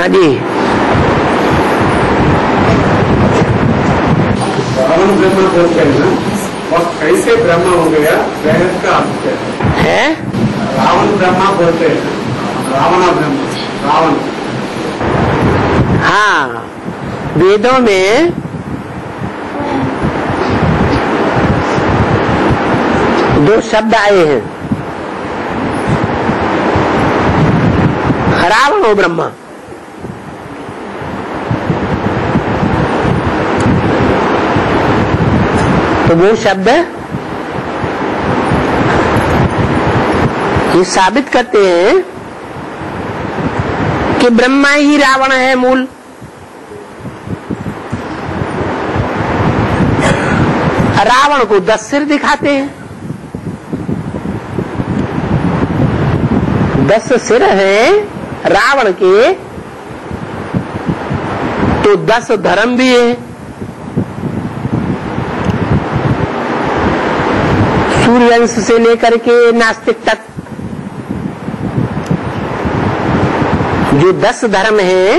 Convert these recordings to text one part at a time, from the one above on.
हाँ जी। रावण ब्रह्मा बोलते हैं ना, और कैसे ब्रह्मा हो गया वह का अर्थ है? रावण ब्रह्मा बोलते हैं, रावण ब्रह्मा, रावण। हाँ, वेदों में दो शब्द आए हैं, रावण और ब्रह्मा। तो वो शब्द ये साबित करते हैं कि ब्रह्मा ही रावण है मूल। रावण को 10 सिर दिखाते हैं, 10 सिर हैं रावण के, तो 10 धर्म भी है। सूर्यवंश से लेकर के नास्तिक तक जो 10 धर्म हैं,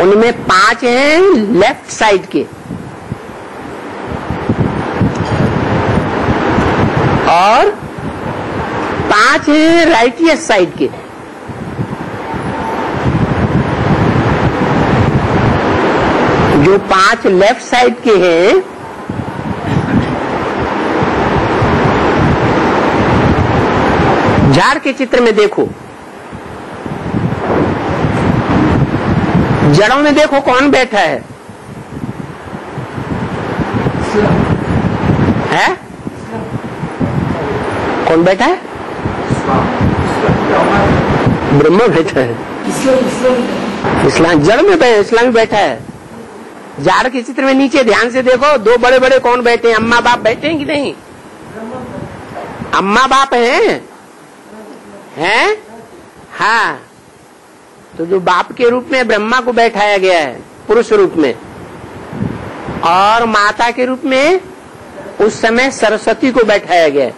उनमें 5 हैं लेफ्ट साइड के और 5 हैं राइटियस साइड के। जो 5 लेफ्ट साइड के हैं, झाड़ के चित्र में देखो, जड़ों में देखो कौन बैठा है? है? कौन बैठा है? ब्रह्मा बैठा है। इस्लाम जड़ में इस्लामी बैठा है। झाड़ के चित्र में नीचे ध्यान से देखो, 2 बड़े बड़े कौन बैठे हैं? अम्मा बाप बैठे हैं कि नहीं? अम्मा बाप हैं? हैं? हाँ। तो जो बाप के रूप में ब्रह्मा को बैठाया गया है पुरुष रूप में, और माता के रूप में उस समय सरस्वती को बैठाया गया है।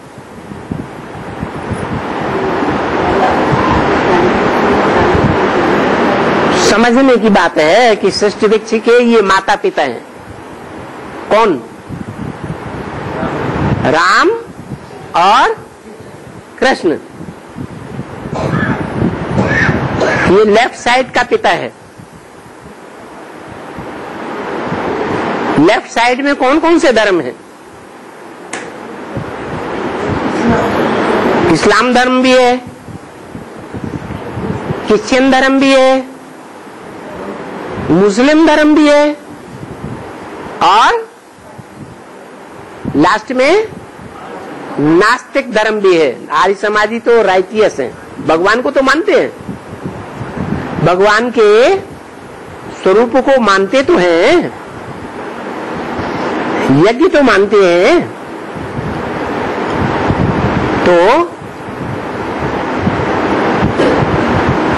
समझने की बात है कि सृष्टि वृक्ष के ये माता पिता हैं। कौन? राम और कृष्ण। ये लेफ्ट साइड का पिता है। लेफ्ट साइड में कौन कौन से धर्म हैं? इस्लाम धर्म भी है, क्रिश्चियन धर्म भी है, मुस्लिम धर्म भी है, और लास्ट में नास्तिक धर्म भी है। आर्य समाजी तो राइटियस हैं, भगवान को तो मानते हैं, भगवान के स्वरूप को मानते तो हैं, यज्ञ तो मानते हैं। तो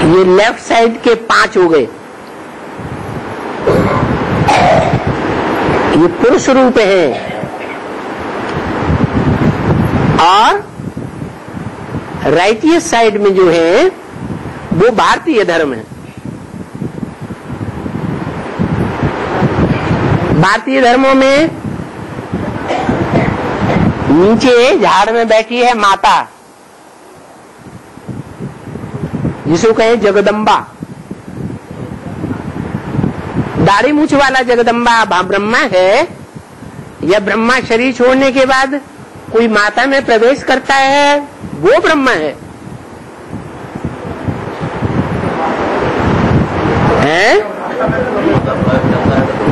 ये लेफ्ट साइड के 5 हो गए। ये पुरुष रूप है, और राइटियस साइड में जो है वो भारतीय धर्म है। भारतीय धर्मों में नीचे झाड़ में बैठी है माता, जिसको कहें जगदम्बा। दाढ़ी मूछ वाला जगदम्बा ब्रह्मा है, या ब्रह्मा शरीर छोड़ने के बाद कोई माता में प्रवेश करता है, वो ब्रह्मा है।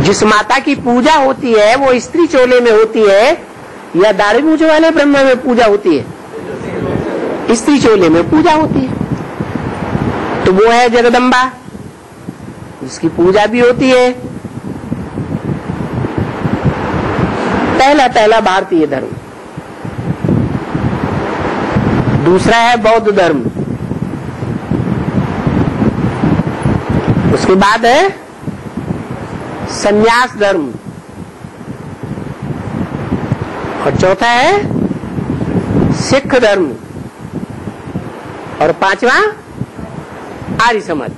जिस माता की पूजा होती है वो स्त्री चोले में होती है, या दाढ़ी मूछ वाले ब्रह्मा में पूजा होती है? स्त्री चोले में पूजा होती है। तो वो है जगदम्बा, जिसकी पूजा भी होती है। पहला भारतीय धर्म। दूसरा है बौद्ध धर्म, उसके बाद है संन्यास धर्म, और चौथा है सिख धर्म, और 5वां आर्य समाज।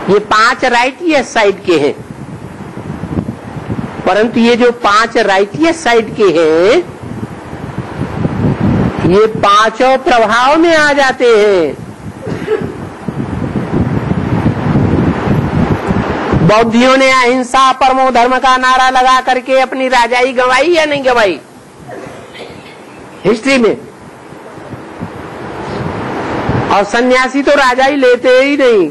ये 5 राइटियस साइड के हैं, परंतु ये जो 5 राइटियस साइड के हैं ये 5 प्रभाव में आ जाते हैं। बौद्धियों ने अहिंसा परमो धर्म का नारा लगा करके अपनी राजाई गंवाई या नहीं गंवाई हिस्ट्री में? और सन्यासी तो राजाई लेते ही नहीं,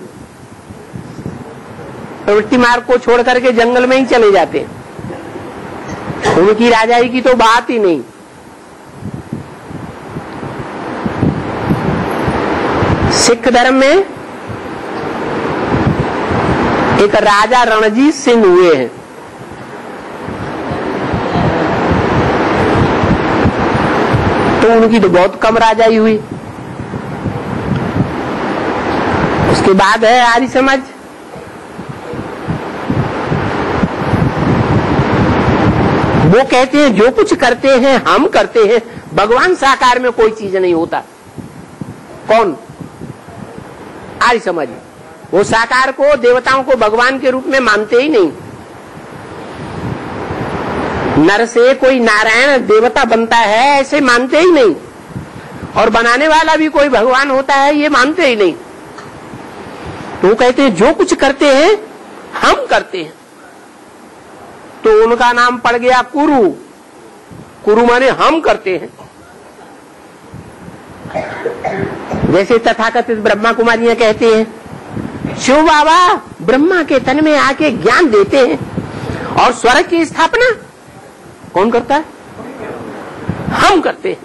प्रवृत्ति मार्ग को छोड़ करके जंगल में ही चले जाते, उनकी राजाई की तो बात ही नहीं। सिख धर्म में एक राजा रणजीत सिंह हुए हैं। तो उनकी तो बहुत कम राजाई हुई। उसके बाद है आर्य समाज। वो कहते हैं जो कुछ करते हैं हम करते हैं, भगवान साकार में कोई चीज नहीं होता। कौन? आर्य समाज। वो साकार को, देवताओं को भगवान के रूप में मानते ही नहीं। नर से कोई नारायण देवता बनता है ऐसे मानते ही नहीं, और बनाने वाला भी कोई भगवान होता है ये मानते ही नहीं। तो वो कहते हैं जो कुछ करते हैं हम करते हैं। तो उनका नाम पड़ गया कुरु। कुरु माने हम करते हैं। जैसे तथाकथित ब्रह्मा कुमारियां कहते हैं शिव बाबा ब्रह्मा के तन में आके ज्ञान देते हैं, और स्वर्ग की स्थापना कौन करता है? हम करते हैं।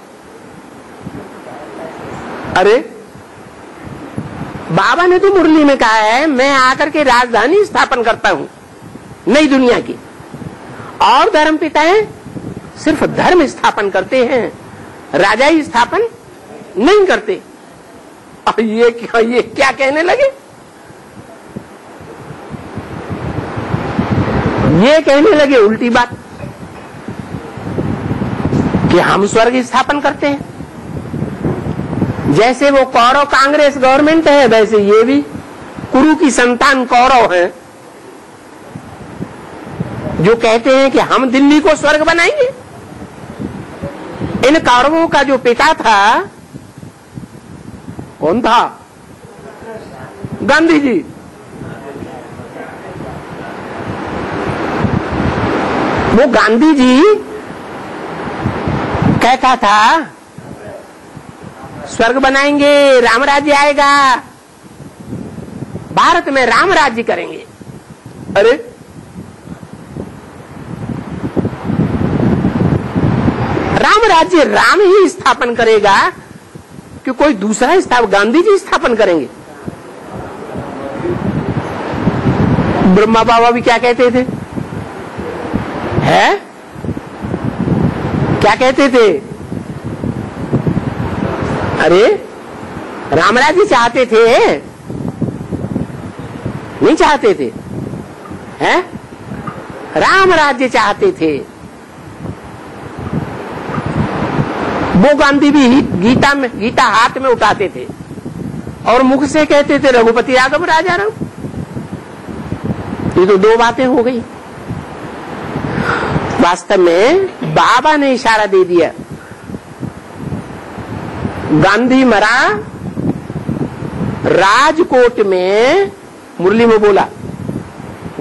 अरे बाबा ने तो मुरली में कहा है मैं आकर के राजधानी स्थापन करता हूं नई दुनिया की, और धर्म पिताएं सिर्फ धर्म स्थापन करते हैं, राजाई स्थापन नहीं करते। और ये क्या कहने लगे? ये कहने लगे उल्टी बात कि हम स्वर्ग स्थापन करते हैं। जैसे वो कौरव कांग्रेस गवर्नमेंट है, वैसे ये भी कुरु की संतान कौरव है, जो कहते हैं कि हम दिल्ली को स्वर्ग बनाएंगे। इन कौरवों का जो पिता था कौन था? गांधी जी। वो गांधी जी कहता था स्वर्ग बनाएंगे, राम राज्य आएगा, भारत में राम राज्य करेंगे। अरे राम राज्य राम ही स्थापन करेगा कि कोई दूसरा स्थापन? गांधी जी स्थापन करेंगे। ब्रह्मा बाबा भी क्या कहते थे? है क्या कहते थे? अरे राम राज्य चाहते थे? नहीं चाहते थे? हैं? राम राज्य चाहते थे। वो गांधी भी गीता हाथ में उठाते थे और मुख से कहते थे रघुपति राघव राजा राम। ये तो दो बातें हो गई। वास्तव में बाबा ने इशारा दे दिया। गांधी मरा राजकोट में, मुरली में बोला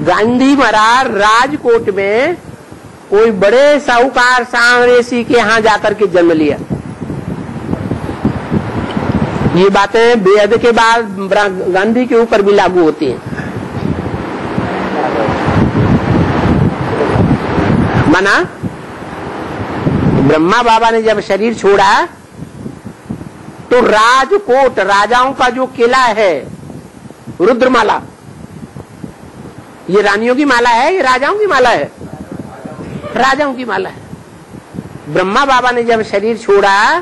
गांधी मरा राजकोट में, कोई बड़े साहूकार सांवरेसी के यहां जाकर के जन्म लिया। ये बातें बेहद के बाद गांधी के ऊपर भी लागू होती हैं। माना ब्रह्मा बाबा ने जब शरीर छोड़ा तो राजकोट, राजाओं का जो किला है, रुद्रमाला, ये रानियों की माला है, ये राजाओं की माला है? राजाओं की माला है। ब्रह्मा बाबा ने जब शरीर छोड़ा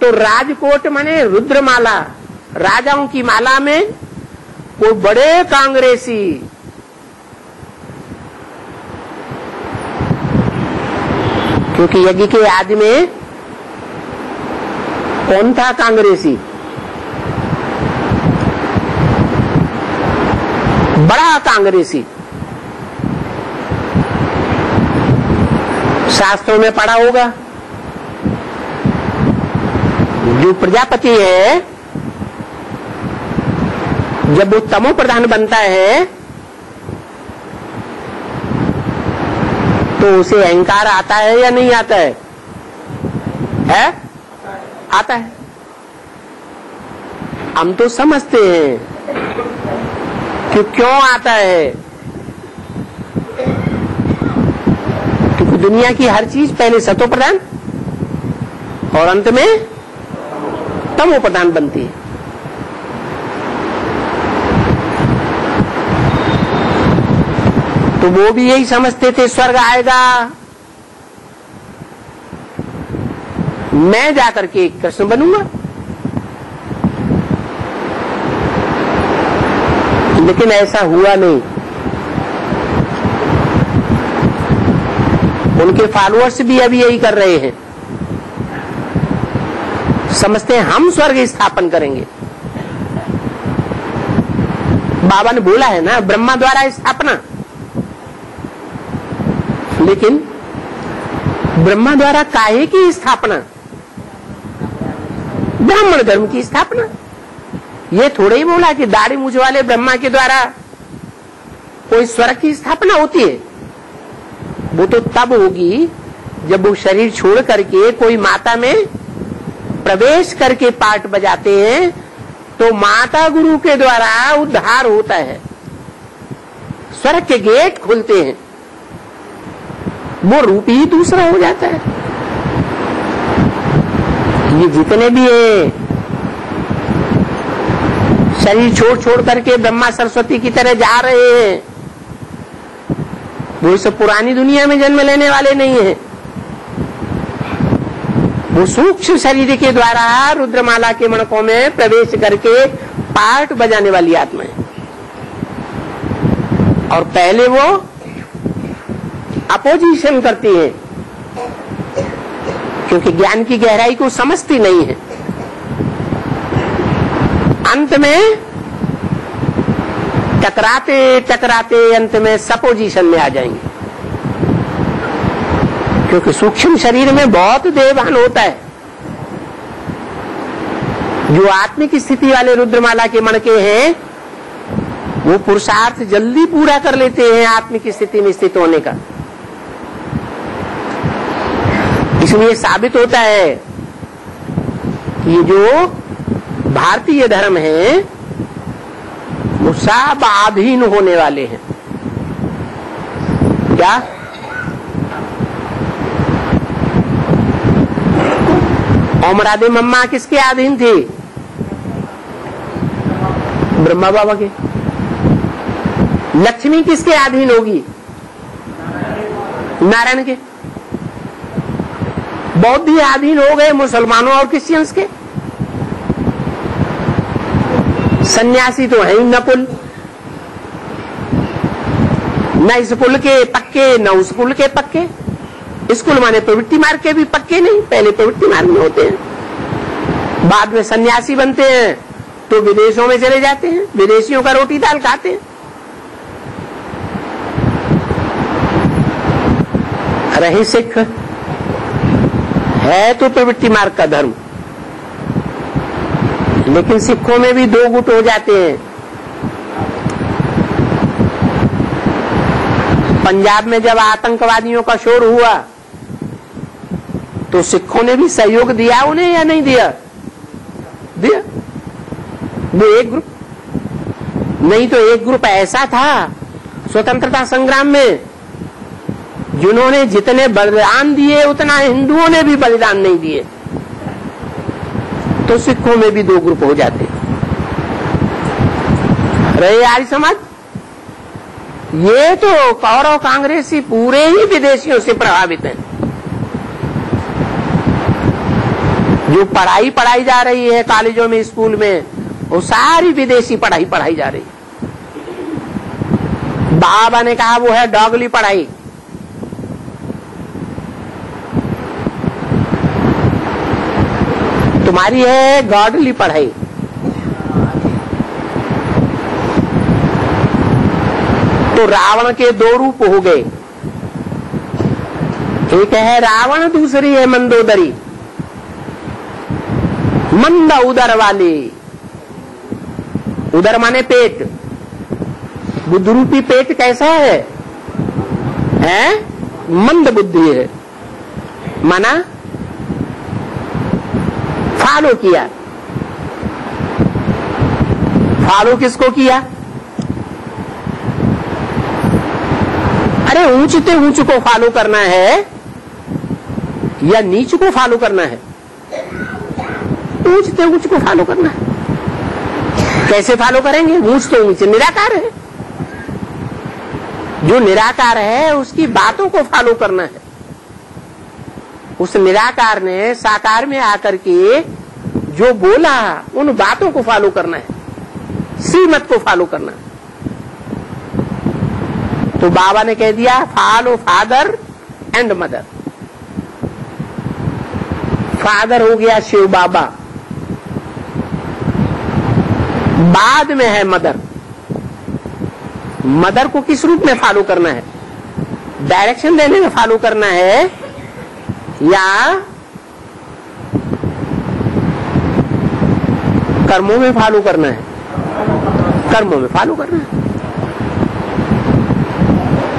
तो राजकोट माने रुद्रमाला, राजाओं की माला में कोई बड़े कांग्रेसी, क्योंकि यज्ञ के आदि में कौन था कांग्रेसी? बड़ा कांग्रेसी, शास्त्रों में पढ़ा होगा, जो प्रजापति है जब वो तमो प्रधान बनता है तो उसे अहंकार आता है या नहीं आता है? आता है। हम तो समझते हैं कि क्यों आता है, क्योंकि दुनिया की हर चीज पहले सतो प्रधान और अंत में तमो प्रधान बनती है। तो वो भी यही समझते थे स्वर्ग आएगा, मैं जाकर के कृष्ण बनूंगा। लेकिन ऐसा हुआ नहीं। उनके फॉलोअर्स भी अभी यही कर रहे हैं, समझते हैं हम स्वर्ग स्थापन करेंगे। बाबा ने बोला है ना, ब्रह्मा द्वारा स्थापना, लेकिन ब्रह्मा द्वारा काहे की स्थापना? ब्राह्मण धर्म की स्थापना। ये थोड़े ही बोला कि दाढ़ी मूछ वाले ब्रह्मा के द्वारा कोई स्वर्ग की स्थापना होती है। वो तो तब होगी जब वो शरीर छोड़ करके कोई माता में प्रवेश करके पाठ बजाते हैं, तो माता गुरु के द्वारा उद्धार होता है, स्वर्ग के गेट खुलते हैं, वो रूप ही दूसरा हो जाता है। ये जितने भी है शरीर छोड़ छोड़ करके ब्रह्मा सरस्वती की तरह जा रहे हैं, वो सब पुरानी दुनिया में जन्म लेने वाले नहीं है। वो सूक्ष्म शरीर के द्वारा रुद्रमाला के मणकों में प्रवेश करके पाठ बजाने वाली आत्मा है। और पहले वो अपोजिशन करती है, क्योंकि ज्ञान की गहराई को समझती नहीं है। अंत में टकराते टकराते अंत में सपोजिशन में आ जाएंगे, क्योंकि सूक्ष्म शरीर में बहुत देहभान होता है। जो आत्मिक स्थिति वाले रुद्रमाला के मणके हैं, वो पुरुषार्थ जल्दी पूरा कर लेते हैं आत्मिक स्थिति में स्थित होने का। इसलिए साबित होता है कि ये जो भारतीय धर्म है वो सब अधीन होने वाले हैं। क्या? ओम राधे मम्मा किसके अधीन थी? ब्रह्मा बाबा के। लक्ष्मी किसके अधीन होगी? नारायण के। बौद्ध ही अधीन हो गए मुसलमानों और क्रिश्चियंस के। सन्यासी तो है ही न पुल, न इस पुल के पक्के न उस पुल के पक्के। स्कूल माने प्रवृत्ति मार्ग के भी पक्के नहीं, पहले प्रवृत्ति मार्ग में होते हैं, बाद में सन्यासी बनते हैं तो विदेशों में चले जाते हैं, विदेशियों का रोटी दाल खाते हैं। रहे सिख, है तो प्रवृत्ति मार्ग का धर्म, लेकिन सिखों में भी दो गुट हो जाते हैं। पंजाब में जब आतंकवादियों का शोर हुआ तो सिखों ने भी सहयोग दिया उन्हें या नहीं दिया? दिया। वो एक ग्रुप, नहीं तो एक ग्रुप ऐसा था स्वतंत्रता संग्राम में जिन्होंने जितने बलिदान दिए उतना हिंदुओं ने भी बलिदान नहीं दिए, तो सिखों में भी दो ग्रुप हो जाते। रहे आर्य समाज, ये तो कौरव कांग्रेसी पूरे ही विदेशियों से प्रभावित हैं। जो पढ़ाई जा रही है कॉलेजों में स्कूल में, वो सारी विदेशी पढ़ाई जा रही है। बाबा ने कहा वो है डॉगली पढ़ाई। तुम्हारी है गॉडली पढ़ाई। तो रावण के दो रूप हो गए, एक है रावण, दूसरी है मंदोदरी। मंद उदर वाली, उदर माने पेट, बुद्ध रूपी पेट कैसा है? मंद बुद्धि है, माना फॉलो किया। फॉलो किसको किया? अरे ऊंचते ऊंच को फॉलो करना है या नीच को फॉलो करना है? ऊंचते ऊंच को फॉलो करना है। कैसे फॉलो करेंगे? ऊंच तो ऊंच निराकार है, जो निराकार है उसकी बातों को फॉलो करना है। उस निराकार ने साकार में आकर के जो बोला उन बातों को फॉलो करना है, श्रीमत को फॉलो करना है। तो बाबा ने कह दिया follow father and mother. Father हो गया शिव बाबा, बाद में है मदर। मदर को किस रूप में फॉलो करना है? डायरेक्शन देने में फॉलो करना है या कर्मों में फॉलो करना है? कर्मों में फॉलो करना है।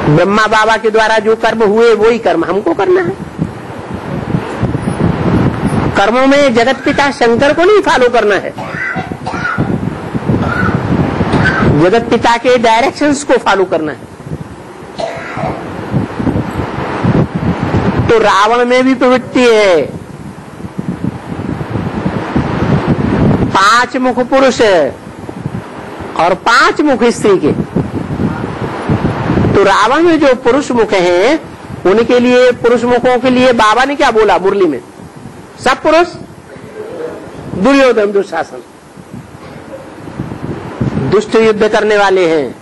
ब्रह्मा बाबा के द्वारा जो कर्म हुए वही कर्म हमको करना है। कर्मों में जगत पिता शंकर को नहीं फॉलो करना है, जगत पिता के डायरेक्शंस को फॉलो करना है। तो रावण में भी प्रवृत्ति है, 5 मुख पुरुष और 5 मुख स्त्री के। तो रावण में जो पुरुष मुख हैं उनके लिए, पुरुष मुखों के लिए बाबा ने क्या बोला मुरली में? सब पुरुष, दुर्योधन दुशासन, दुष्ट युद्ध करने वाले हैं,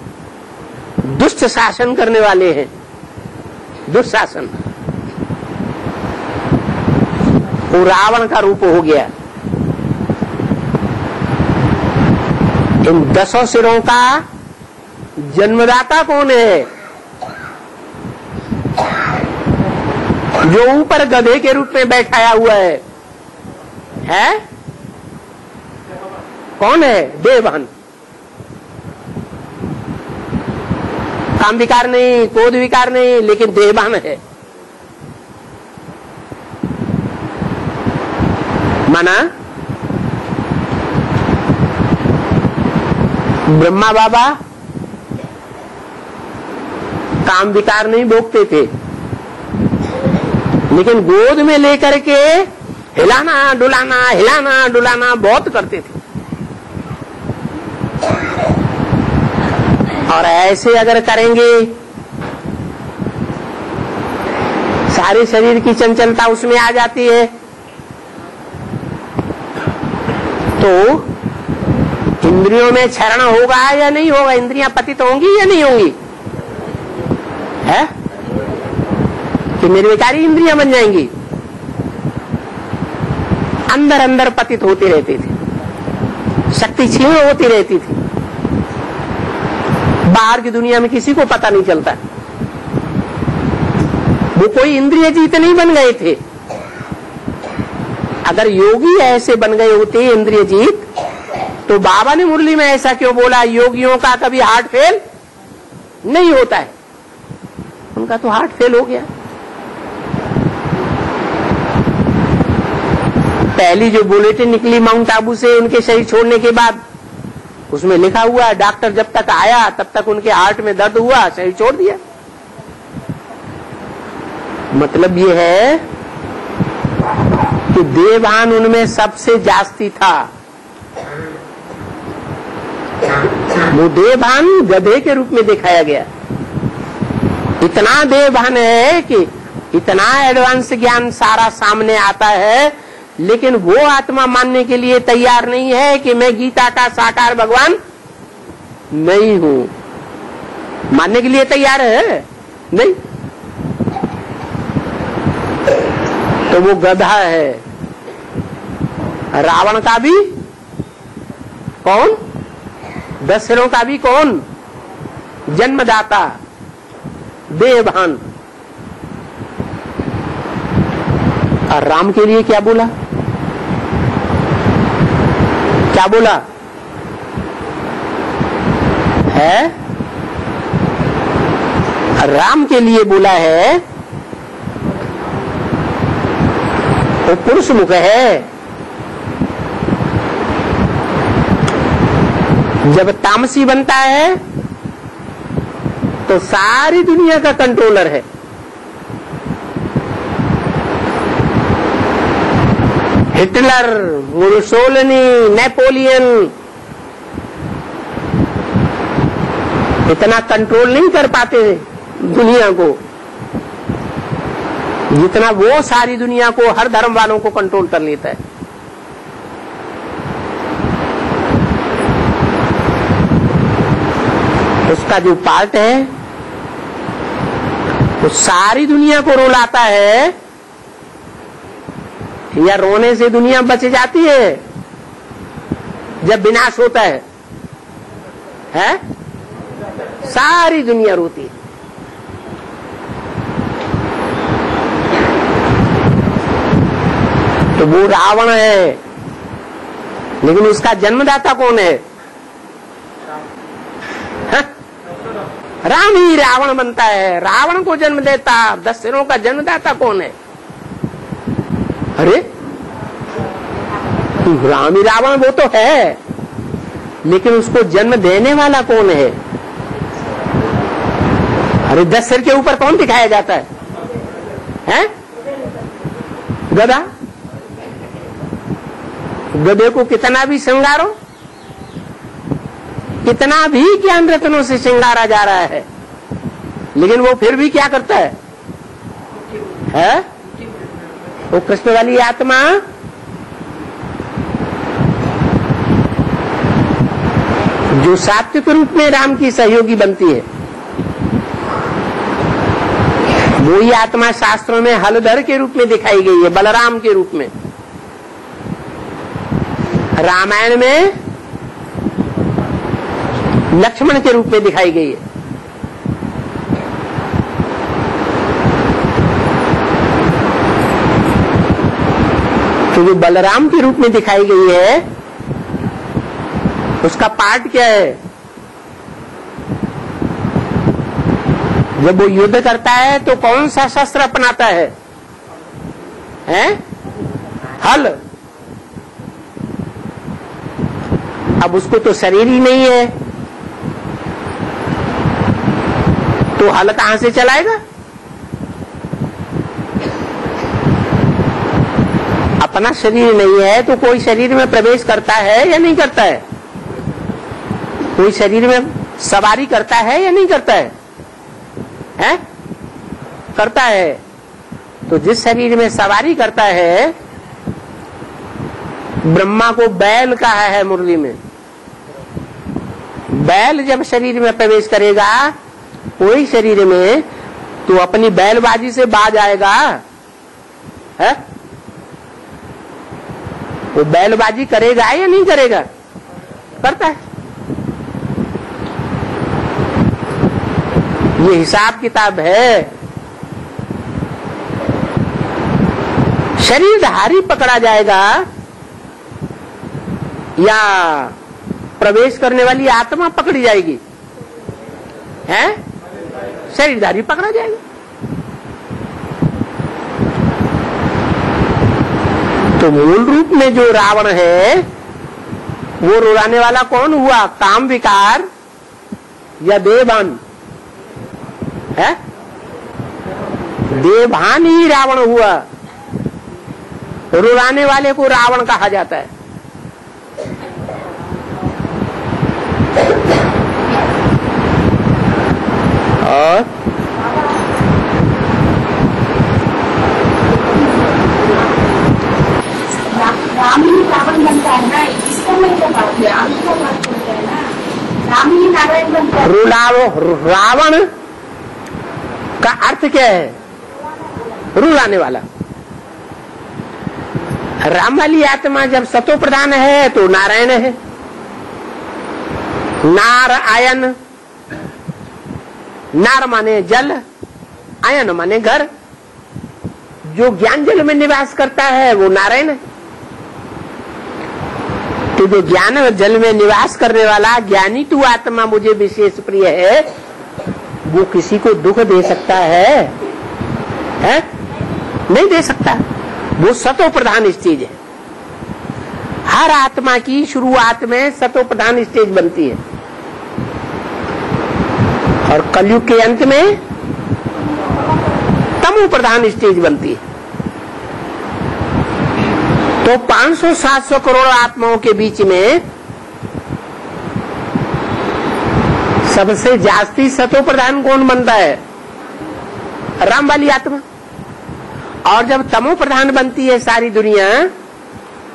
दुष्ट शासन करने वाले हैं, दुशासन। वो रावण का रूप हो गया। इन 10 सिरों का जन्मदाता कौन है? जो ऊपर गधे के रूप में बैठाया हुआ है? कौन है? देवभान। काम विकार नहीं, क्रोध विकार नहीं, लेकिन देवभान है। माना ब्रह्मा बाबा काम विकार नहीं भोगते थे, लेकिन गोद में लेकर के हिलाना डुलाना बहुत करते थे। और ऐसे अगर करेंगे सारे शरीर की चंचलता उसमें आ जाती है। तो इंद्रियों में क्षरण होगा या नहीं होगा? इंद्रियां पतित होंगी या नहीं होंगी? है कि निर्विकारी इंद्रियां बन जाएंगी? अंदर अंदर पतित होती रहती थी, शक्ति क्षीण होती रहती थी। बाहर की दुनिया में किसी को पता नहीं चलता। वो कोई इंद्रिय जीत नहीं बन गए थे। अगर योगी ऐसे बन गए होते इंद्रिय जीत, तो बाबा ने मुरली में ऐसा क्यों बोला? योगियों का कभी हार्ट फेल नहीं होता है। उनका तो हार्ट फेल हो गया। पहली जो बुलेटिन निकली माउंट आबू से उनके शरीर छोड़ने के बाद, उसमें लिखा हुआ है डॉक्टर जब तक आया तब तक उनके हार्ट में दर्द हुआ, शरीर छोड़ दिया। मतलब ये है कि देवभान उनमें सबसे जास्ती था। वो देवभान गधे के रूप में दिखाया गया। इतना देवभान है कि इतना एडवांस ज्ञान सारा सामने आता है, लेकिन वो आत्मा मानने के लिए तैयार नहीं है कि मैं गीता का साकार भगवान नहीं हूं। मानने के लिए तैयार है नहीं, तो वो गधा है। रावण का भी कौन? 10 सिरों का भी कौन? जन्मदाता, देहभान। और राम के लिए क्या बोला? क्या बोला है? राम के लिए बोला है वो पुरुष मुख है। जब तामसी बनता है तो सारी दुनिया का कंट्रोलर है। हिटलर, मुसोलिनी, नेपोलियन इतना कंट्रोल नहीं कर पाते दुनिया को जितना वो सारी दुनिया को, हर धर्म वालों को कंट्रोल कर लेता है। उसका जो पार्ट है वो सारी दुनिया को रुलाता है, या रोने से दुनिया बच जाती है जब विनाश होता है? सारी दुनिया रोती है। तो वो रावण है, लेकिन उसका जन्मदाता कौन है? राम ही रावण बनता है, रावण को जन्म देता। 10 सिरों का जन्मदाता कौन है? अरे राम ही रावण वो तो है, लेकिन उसको जन्म देने वाला कौन है? अरे 10 सिर के ऊपर कौन दिखाया जाता है? गधा। गधे को कितना भी श्रृंगारो, कितना भी ज्ञान रत्नों से श्रृंगारा जा रहा है, लेकिन वो फिर भी क्या करता है? वो कृष्ण वाली आत्मा जो सात्विक रूप में राम की सहयोगी बनती है, वो ही आत्मा शास्त्रों में हलधर के रूप में दिखाई गई है, बलराम के रूप में। रामायण में लक्ष्मण के रूप में दिखाई गई है। तो जो बलराम के रूप में दिखाई गई है, उसका पार्ट क्या है? जब वो युद्ध करता है तो कौन सा शस्त्र अपनाता है? हल। अब उसको तो शरीर ही नहीं है, तो हल कहां से चलाएगा? अपना शरीर नहीं है तो कोई शरीर में प्रवेश करता है या नहीं करता है? कोई शरीर में सवारी करता है या नहीं करता है? करता है। तो जिस शरीर में सवारी करता है, ब्रह्मा को बैल कहा है मुरली में। बैल जब शरीर में प्रवेश करेगा कोई शरीर में, तो अपनी बैलबाजी से बाज आएगा। वो बैलबाजी करेगा या नहीं करेगा? करता है। ये हिसाब किताब है। शरीरधारी पकड़ा जाएगा या प्रवेश करने वाली आत्मा पकड़ी जाएगी? शरीरधारी पकड़ा जाएगा। तो मूल रूप में जो रावण है वो रुलाने वाला कौन हुआ? काम विकार या देवभान? देवभान ही रावण हुआ। रुलाने वाले को रावण कहा जाता है। और राम ही रावण बनता है ना, इसको मैं क्या बात है? राम ही का बात करते हैं ना, राम ही नारायण बनता है। रावण का अर्थ क्या है? रुलाने वाला। राम वाली आत्मा जब सतो प्रधान है तो नारायण है। नारायण नार माने जल, आयन माने घर। जो ज्ञान जल में निवास करता है वो नारायण है। तो जो ज्ञान जल में निवास करने वाला ज्ञानी तू आत्मा मुझे विशेष प्रिय है, वो किसी को दुख दे सकता है? नहीं दे सकता। वो सतो प्रधान स्टेज है। हर आत्मा की शुरुआत में सतो प्रधान स्टेज बनती है और कलयुग के अंत में तमो प्रधान स्टेज बनती है। तो 500-700 करोड़ आत्माओं के बीच में सबसे जास्ती सतो प्रधान कौन बनता है? राम वाली आत्मा। और जब तमो प्रधान बनती है सारी दुनिया,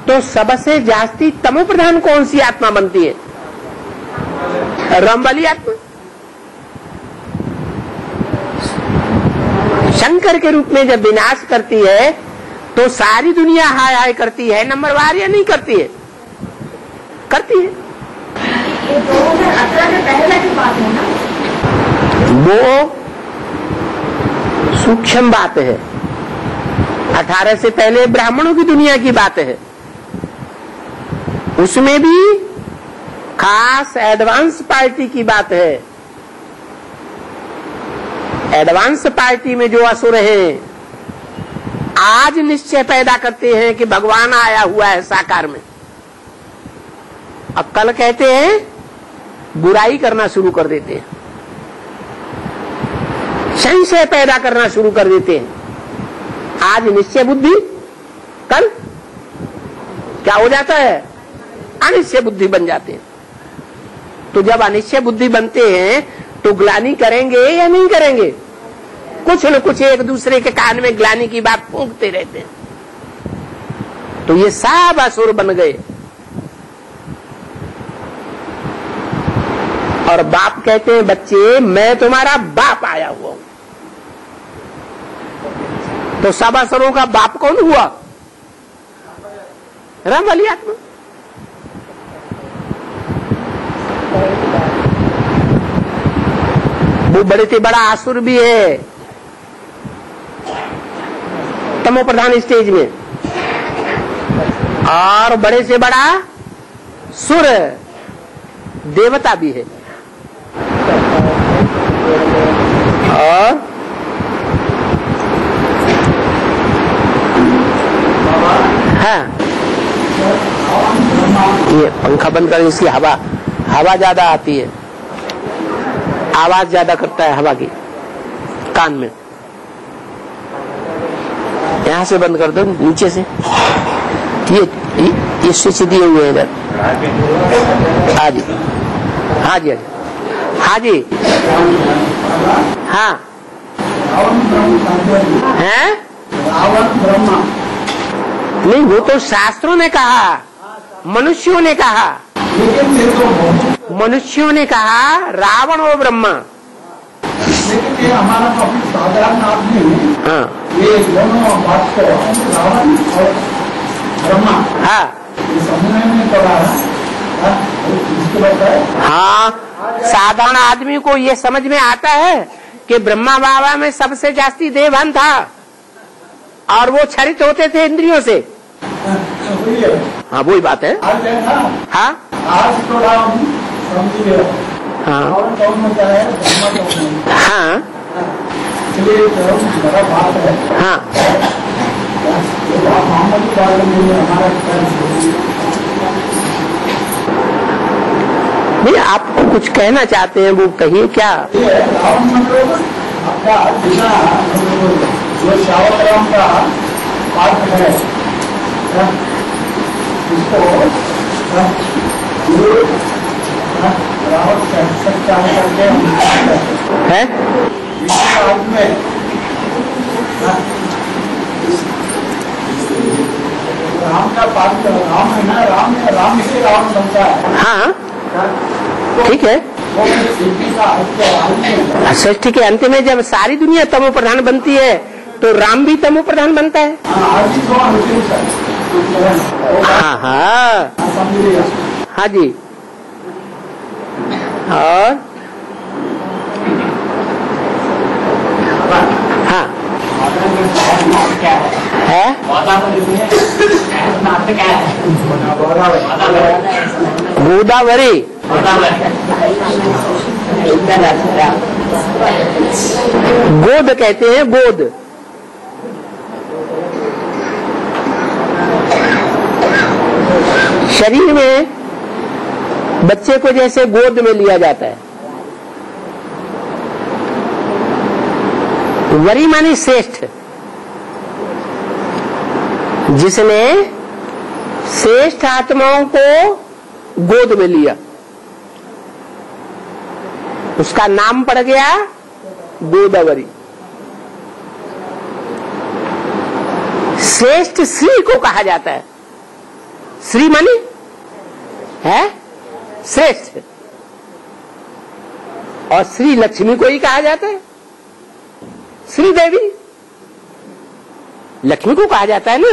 तो सबसे जास्ती तमो प्रधान कौन सी आत्मा बनती है? राम वाली आत्मा। शंकर के रूप में जब विनाश करती है तो सारी दुनिया हाय हाय करती है, नंबरवार या नहीं करती है? करती है। ये 2018 के पहले की बात है ना? वो सूक्ष्म बात है। 18 से पहले ब्राह्मणों की दुनिया की बात है। उसमें भी खास एडवांस पार्टी की बात है। एडवांस पार्टी में जो असुर हैं, आज निश्चय पैदा करते हैं कि भगवान आया हुआ है साकार में, अब कल कहते हैं बुराई करना शुरू कर देते हैं, संशय पैदा करना शुरू कर देते हैं। आज निश्चय बुद्धि, कल क्या हो जाता है? अनिश्चय बुद्धि बन जाते हैं। तो जब अनिश्चय बुद्धि बनते हैं तो ग्लानि करेंगे या नहीं करेंगे? कुछ न कुछ एक दूसरे के कान में ग्लानि की बात फूंकते रहते हैं। तो ये सब असुर बन गए। और बाप कहते हैं, बच्चे मैं तुम्हारा बाप आया हुआ हूं। तो सब असुरों का बाप कौन हुआ? राम वाली आत्मा। वो बड़े से बड़ा असुर भी है तमो प्रधान स्टेज में, और बड़े से बड़ा सुर देवता भी है। और हाँ, ये पंखा बंद कर, इसकी हवा ज्यादा आती है, आवाज ज्यादा करता है हवा की कान में। यहाँ से बंद कर दो, नीचे से। ये स्विच दिए हुए हैं इधर। हाँ जी, हाँ जी, हाँ जी, हाँ है। नहीं, वो तो शास्त्रों ने कहा, मनुष्यों ने कहा। मनुष्यों ने कहा रावण और ब्रह्मा। लेकिन ये हमारा काफी साधारण आदमी है। हाँ, ये दोनों बात को रावण और ब्रह्मा, हाँ, ये समझने में पड़ा है। इसको बताए। हाँ, साधारण आदमी को ये समझ में आता है कि ब्रह्मा बाबा में सबसे जास्ती देवहन था और वो छरित होते थे इंद्रियों से। हाँ, वही बात है। आज है ना, हाँ, आज तो राम समझिए। हाँ, रावण कौन होता है, ब्रह्मा कौन है? हाँ, इसलिए बड़ा बात है। हाँ, मोहम्मद की बात नहीं है, हमारा नहीं, आपको कुछ कहना चाहते हैं, वो कहिए। क्या? रावण मतलब आपका बिना जो श्रावक राम का पार्ट है, इसको रावण कह सकता है करके है। आज में राम का पार्ट, राम है ना, राम से रावण बनता है। हाँ, ठीक है। वो सृष्टि का सृष्टि के अंत में जब सारी दुनिया तमो प्रधान बनती है तो राम भी तमो प्रधान बनता है। हाँ, हाँ, हाँ जी। और है? गोदावरी। गोद कहते हैं, गोद। शरीर में बच्चे को जैसे गोद में लिया जाता है। वरी मानी श्रेष्ठ, जिसने श्रेष्ठ आत्माओं को गोद में लिया, उसका नाम पड़ गया गोदावरी। श्रेष्ठ श्री को कहा जाता है। श्री मानी है श्रेष्ठ, और श्री लक्ष्मी को ही कहा जाता है। श्री देवी लक्ष्मी को कहा जाता है ना।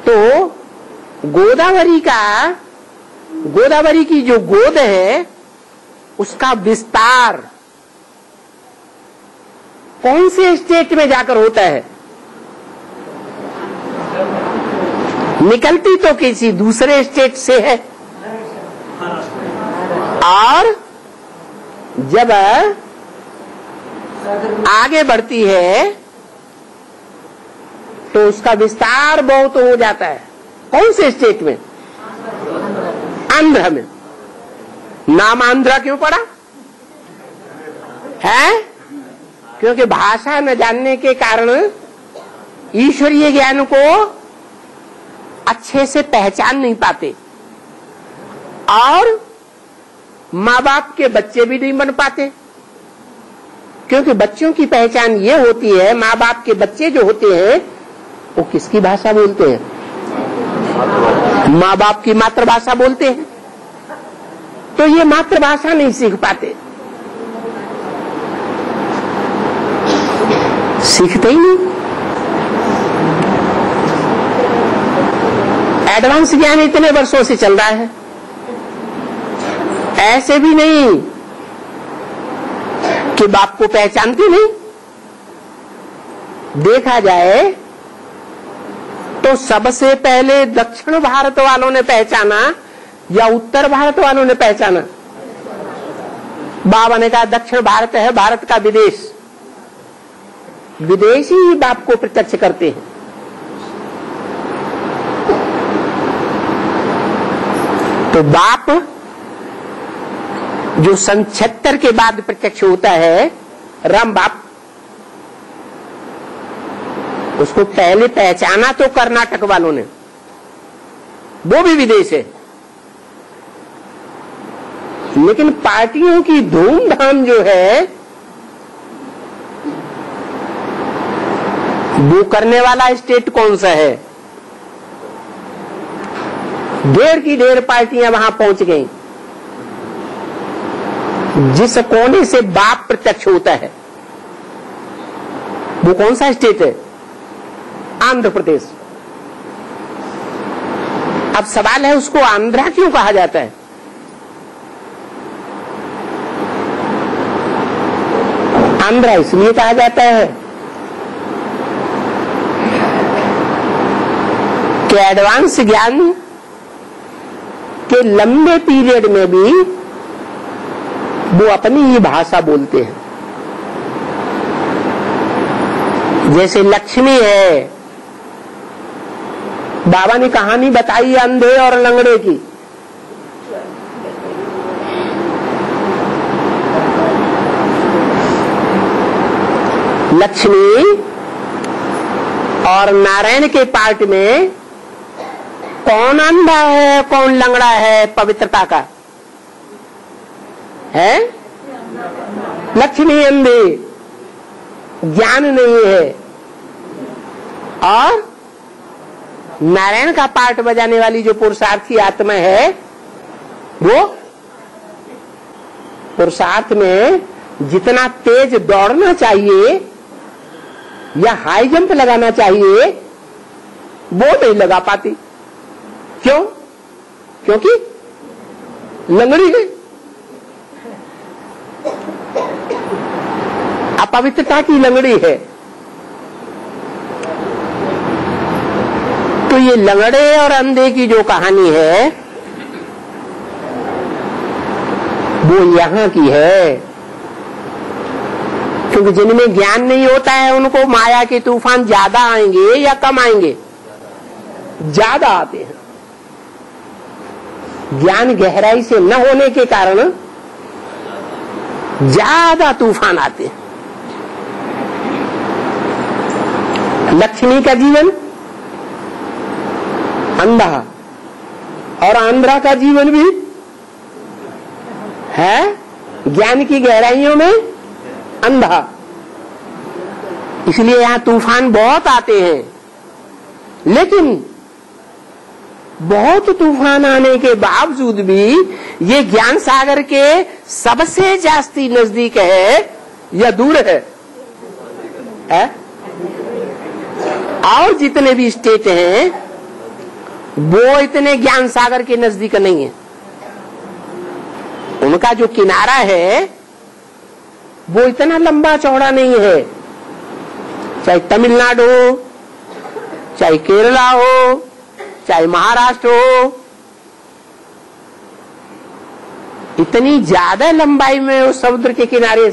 तो गोदावरी की जो गोद है, उसका विस्तार कौन से स्टेट में जाकर होता है? निकलती तो किसी दूसरे स्टेट से है, और जब आगे बढ़ती है तो उसका विस्तार बहुत हो जाता है। कौन से स्टेट में? आंध्र में। नाम आंध्रा क्यों पड़ा है? क्योंकि भाषा न जानने के कारण ईश्वरीय ज्ञान को अच्छे से पहचान नहीं पाते, और माँ बाप के बच्चे भी नहीं बन पाते। क्योंकि बच्चों की पहचान ये होती है, माँ बाप के बच्चे जो होते हैं वो किसकी भाषा बोलते हैं? माँ बाप की मातृभाषा बोलते हैं। तो ये मातृभाषा नहीं सीख पाते, सीखते ही नहीं। एडवांस ज्ञान इतने वर्षों से चल रहा है, ऐसे भी नहीं कि बाप को पहचानते नहीं। देखा जाए तो सबसे पहले दक्षिण भारत वालों ने पहचाना या उत्तर भारत वालों ने पहचाना? बाबा ने कहा दक्षिण भारत है भारत का विदेश। विदेशी ही बाप को प्रत्यक्ष करते हैं। तो बाप जो सन 76 के बाद प्रत्यक्ष होता है, राम बाप, उसको पहले पहचाना तो कर्नाटक वालों ने, वो भी विदेश है। लेकिन पार्टियों की धूमधाम जो है वो करने वाला स्टेट कौन सा है? ढेर की ढेर पार्टियां वहां पहुंच गई। जिस कोने से बाप प्रत्यक्ष होता है वो कौन सा स्टेट है? आंध्र प्रदेश। अब सवाल है उसको आंध्रा क्यों कहा जाता है? आंध्रा इसलिए कहा जाता है कि एडवांस ज्ञान के लंबे पीरियड में भी वो अपनी ही भाषा बोलते हैं। जैसे लक्ष्मी है, बाबा ने कहानी बताई अंधे और लंगड़े की। लक्ष्मी और नारायण के पार्ट में कौन अंधा है कौन लंगड़ा है पवित्रता का? है लक्ष्मी अंधी, ज्ञान नहीं है। और नारायण का पार्ट बजाने वाली जो पुरुषार्थी आत्मा है, वो पुरुषार्थ में जितना तेज दौड़ना चाहिए या हाई जंप लगाना चाहिए वो नहीं लगा पाती। क्यों? क्योंकि लंगड़ी है। अपवित्रता की लंगड़ी है। तो ये लंगड़े और अंधे की जो कहानी है वो यहाँ की है, क्योंकि जिनमें ज्ञान नहीं होता है उनको माया के तूफान ज्यादा आएंगे या कम आएंगे? ज्यादा आते हैं। ज्ञान गहराई से न होने के कारण ज्यादा तूफान आते हैं। लक्ष्मी का जीवन अंधा और आंध्रा का जीवन भी है ज्ञान की गहराइयों में अंधा। इसलिए यहां तूफान बहुत आते हैं, लेकिन बहुत तूफान आने के बावजूद भी ये ज्ञान सागर के सबसे जास्ती नजदीक है या दूर है? और जितने भी स्टेट हैं वो इतने ज्ञान सागर के नजदीक नहीं है। उनका जो किनारा है वो इतना लंबा चौड़ा नहीं है। चाहे तमिलनाडु हो, चाहे केरला हो, चाहे महाराष्ट्र हो, इतनी ज्यादा लंबाई में उस समुद्र के किनारे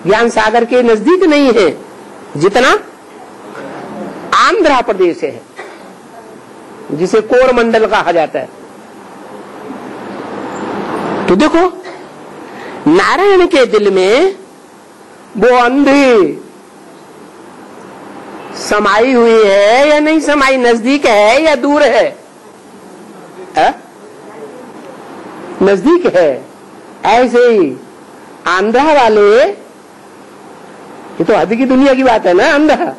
ज्ञान सागर के नजदीक नहीं है जितना आंध्र प्रदेश है, जिसे कोरमंडल कहा जाता है। तो देखो, नारायण के दिल में वो अंधी समाई हुई है या नहीं समाई? नजदीक है या दूर है? नजदीक है। ऐसे ही आंध्रा वाले, ये तो हद की दुनिया की बात है ना। आंध्रा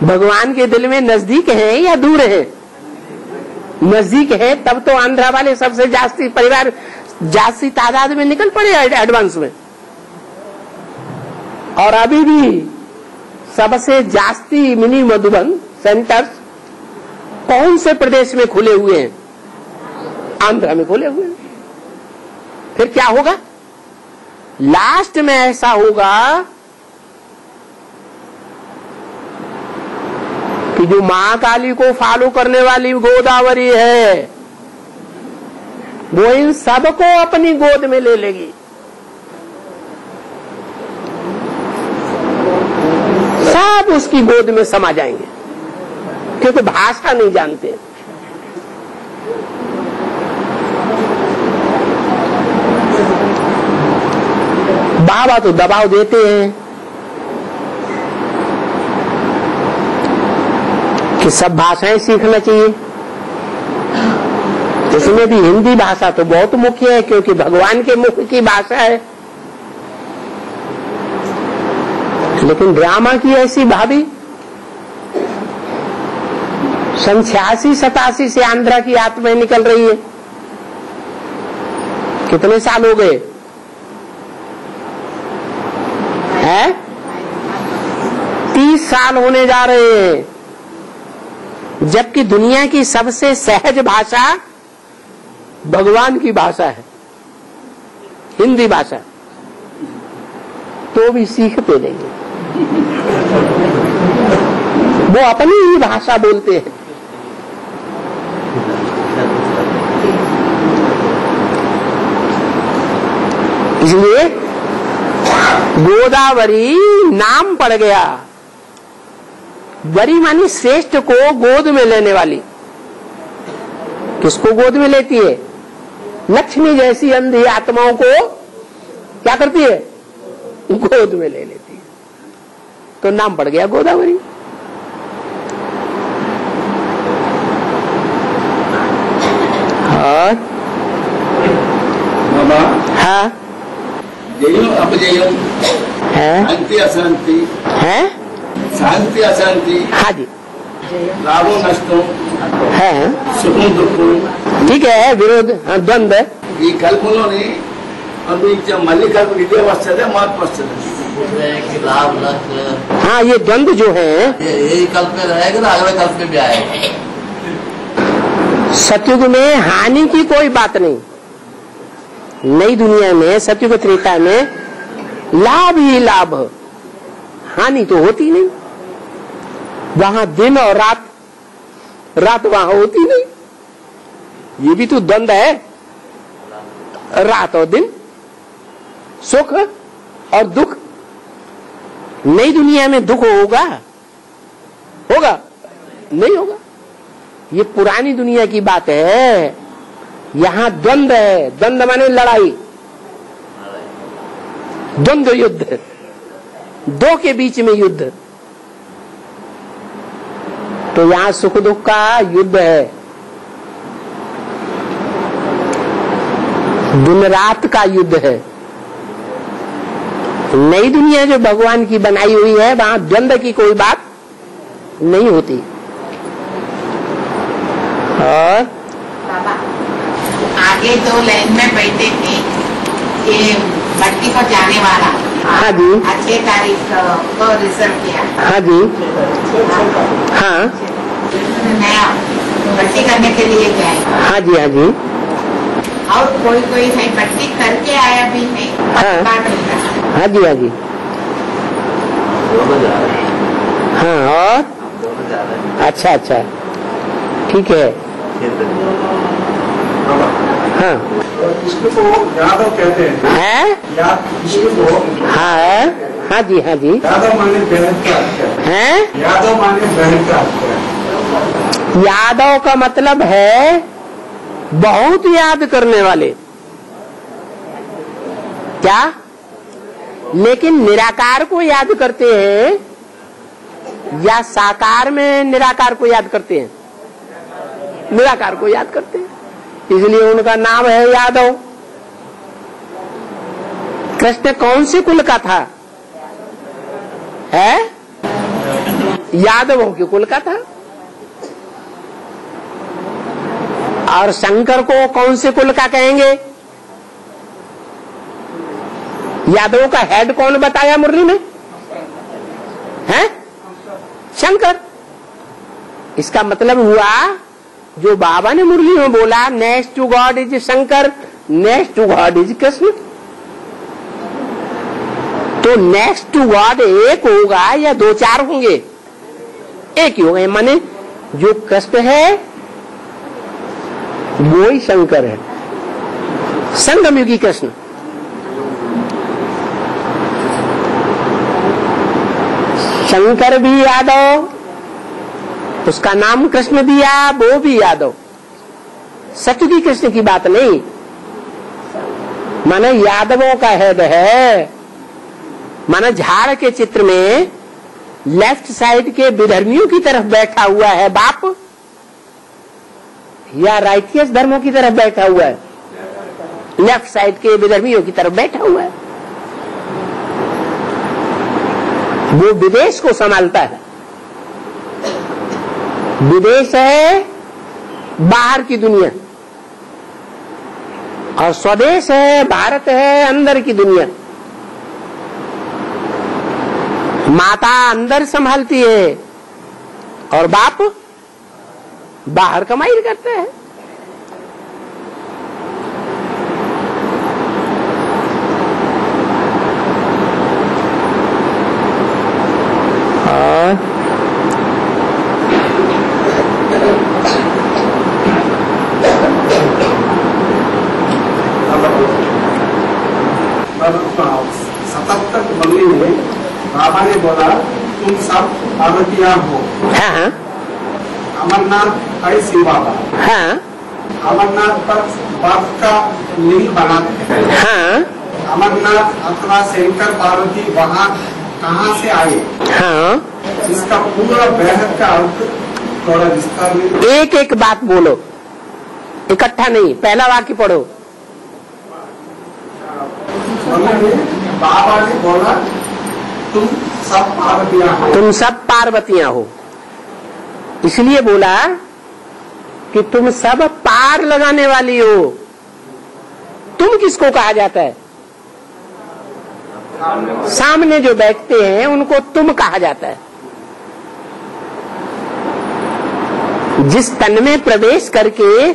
भगवान के दिल में नजदीक है या दूर है? नजदीक है, तब तो आंध्रा वाले सबसे जास्ती परिवार जास्ती तादाद में निकल पड़े एडवांस में। और अभी भी सबसे जास्ती मिनी मधुबन सेंटर्स कौन से प्रदेश में खुले हुए हैं? आंध्रा में खुले हुए हैं। फिर क्या होगा? लास्ट में ऐसा होगा कि जो महाकाली को फॉलो करने वाली गोदावरी है वो इन सबको अपनी गोद में ले लेगी। सब उसकी गोद में समा जाएंगे, क्योंकि भाषा नहीं जानते। बाबा तो दबाव देते हैं कि सब भाषाएं सीखना चाहिए। इसमें भी हिंदी भाषा तो बहुत मुख्य है, क्योंकि भगवान के मुख की भाषा है। लेकिन ड्रामा की ऐसी भाभी 86-87 से आंध्रा की आत्माएं निकल रही है। कितने साल हो गए हैं? 30 साल होने जा रहे हैं। जबकि दुनिया की सबसे सहज भाषा भगवान की भाषा है, हिंदी भाषा, तो भी सीखते नहीं। वो अपनी ही भाषा बोलते हैं। इसलिए गोदावरी नाम पड़ गया। वरी मानी श्रेष्ठ को गोद में लेने वाली। किसको गोद में लेती है? लक्ष्मी जैसी अंधी आत्माओं को क्या करती है? गोद में ले लेती है। तो नाम पड़ गया गोदावरी। और बाबा, हाँ जयो अपजयो है, शांति अशांति है, शांति अशांति, हाँ जी लाभो नष्टो है, सुखो दुखो, ठीक है, विरोध, हाँ, द्वंद्व। ఈ కల్పంలోని అందించే మళ్ళీ కల్ప ఇదే వస్తుంది మార్పు వస్తుంది लाभ नष्ट हाँ, ये द्वंद्व जो है यही कल्प में रहेगा ना अगले कल्प में भी आएगा। सतयुग में हानि की कोई बात नहीं। नई दुनिया में सतयुग त्रेता में लाभ ही लाभ, हानि तो होती नहीं। वहां दिन और रात, रात वहां होती नहीं। ये भी तो द्वंद है, रात और दिन, सुख और दुख। नई दुनिया में दुख होगा? होगा? नहीं होगा। ये पुरानी दुनिया की बात है। यहां द्वंद है। द्वंद माने लड़ाई, द्वंद्व युद्ध, दो के बीच में युद्ध। तो यहां सुख दुख का युद्ध है, दिन रात का युद्ध है। नई दुनिया जो भगवान की बनाई हुई है, वहां द्वंद्व की कोई बात नहीं होती। और बाबा आगे दो लाइन में बैठे थे, ये भट्टी को जाने वाला। हाँ जी। 6 तारीख को रिजर्व किया। हाँ जी। हाँ नया भट्टी करने के लिए गए। हाँ जी। हाँ जी। और कोई है भट्टी करके आया भी है। हाँ। हाँ जी। हाँ जी। दोनों जा रहे हैं। हाँ। और दोनों जा रहे हैं। अच्छा अच्छा, ठीक है। हाँ। कृष्ण को यादव कहते हैं। है? कृष्ण को हाँ। हाँ जी। हाँ जी। यादव माने बहन का अक्षर है। यादव माने बहन का अक्षर। यादव का मतलब है बहुत याद करने वाले। क्या? लेकिन निराकार को याद करते हैं या साकार में निराकार को याद करते हैं? निराकार को याद करते हैं, इसलिए उनका नाम है यादव। कृष्ण कौन से कुल का था? है? यादवों के कुल का था। और शंकर को कौन से कुल का कहेंगे? यादवों का हेड कौन बताया मुरली में? है? शंकर। इसका मतलब हुआ जो बाबा ने मुरली में बोला, next to God is Shankar, next to God is Krishna. तो नेक्स्ट टू गॉड एक होगा या 2-4 होंगे? एक ही होगा। माने जो कृष्ण है वो ही शंकर है, संगम युगी कृष्ण। शंकर भी यादव, उसका नाम कृष्ण दिया, वो भी यादव। सतयुगी कृष्ण की बात नहीं, माने यादवों का हेड है। माना झाड़ के चित्र में लेफ्ट साइड के विधर्मियों की तरफ बैठा हुआ है बाप, या राइटियस धर्मों की तरफ बैठा हुआ है? लेफ्ट साइड के विधर्मियों की तरफ बैठा हुआ है। वो विदेश को संभालता है। विदेश है बाहर की दुनिया, और स्वदेश है, भारत है, अंदर की दुनिया। माता अंदर संभालती है और बाप बाहर कमाई करता है। सतत मंगली में बाबा ने बोला तुम सब पार्वतियां हो। हाँ। अमरनाथ है शिव बाबा। हाँ। अमरनाथ पर बर्फ का लिंग बनाते हैं। हाँ। अमरनाथ अथवा शंकर पार्वती वहाँ कहाँ से आए? हाँ। इसका पूरा बृहद का अर्थ थोड़ा विस्तार में। एक एक बात बोलो, इकट्ठा नहीं। पहला वाक्य पढ़ो। बाबा ने बोला तुम सब पार्वतियां हो। तुम सब पार्वतियां हो, इसलिए बोला कि तुम सब पार लगाने वाली हो। तुम किसको कहा जाता है? सामने जो बैठते हैं उनको तुम कहा जाता है। जिस तन में प्रवेश करके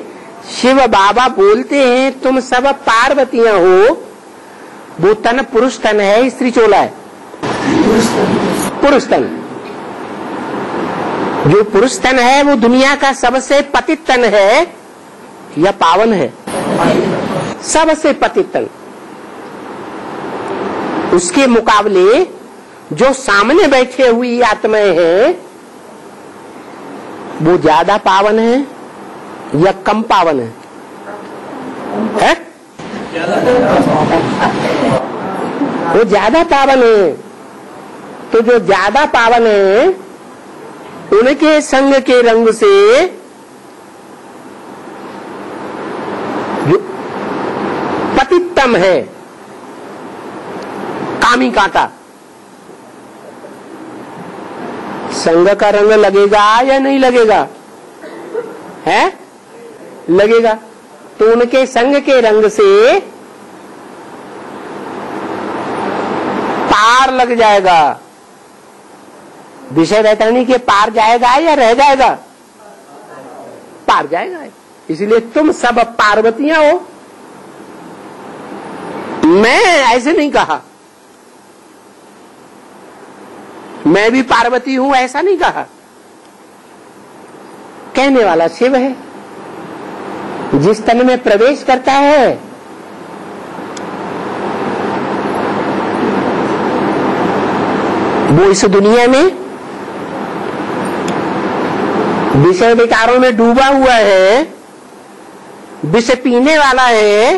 शिव बाबा बोलते हैं तुम सब पार्वतियां हो, वो तन पुरुष तन है, स्त्री चोला है? पुरुष तन। जो पुरुष तन है वो दुनिया का सबसे पतित तन है या पावन है? सबसे पतित तन। उसके मुकाबले जो सामने बैठे हुई आत्माएं हैं वो ज्यादा पावन है या कम पावन है? वो ज्यादा पावन है। तो जो ज्यादा पावन है उनके संग के रंग से जो पतितम है कामी कांटा, संग का रंग लगेगा या नहीं लगेगा? है? लगेगा। तो उनके संग के रंग से पार लग जाएगा। विषय वैतरणी के पार जाएगा या रह जाएगा? पार जाएगा। इसलिए तुम सब पार्वतियां हो। मैं ऐसे नहीं कहा, मैं भी पार्वती हूं ऐसा नहीं कहा। कहने वाला शिव है। जिस तन में प्रवेश करता है वो इस दुनिया में विषय विकारों में डूबा हुआ है, विष पीने वाला है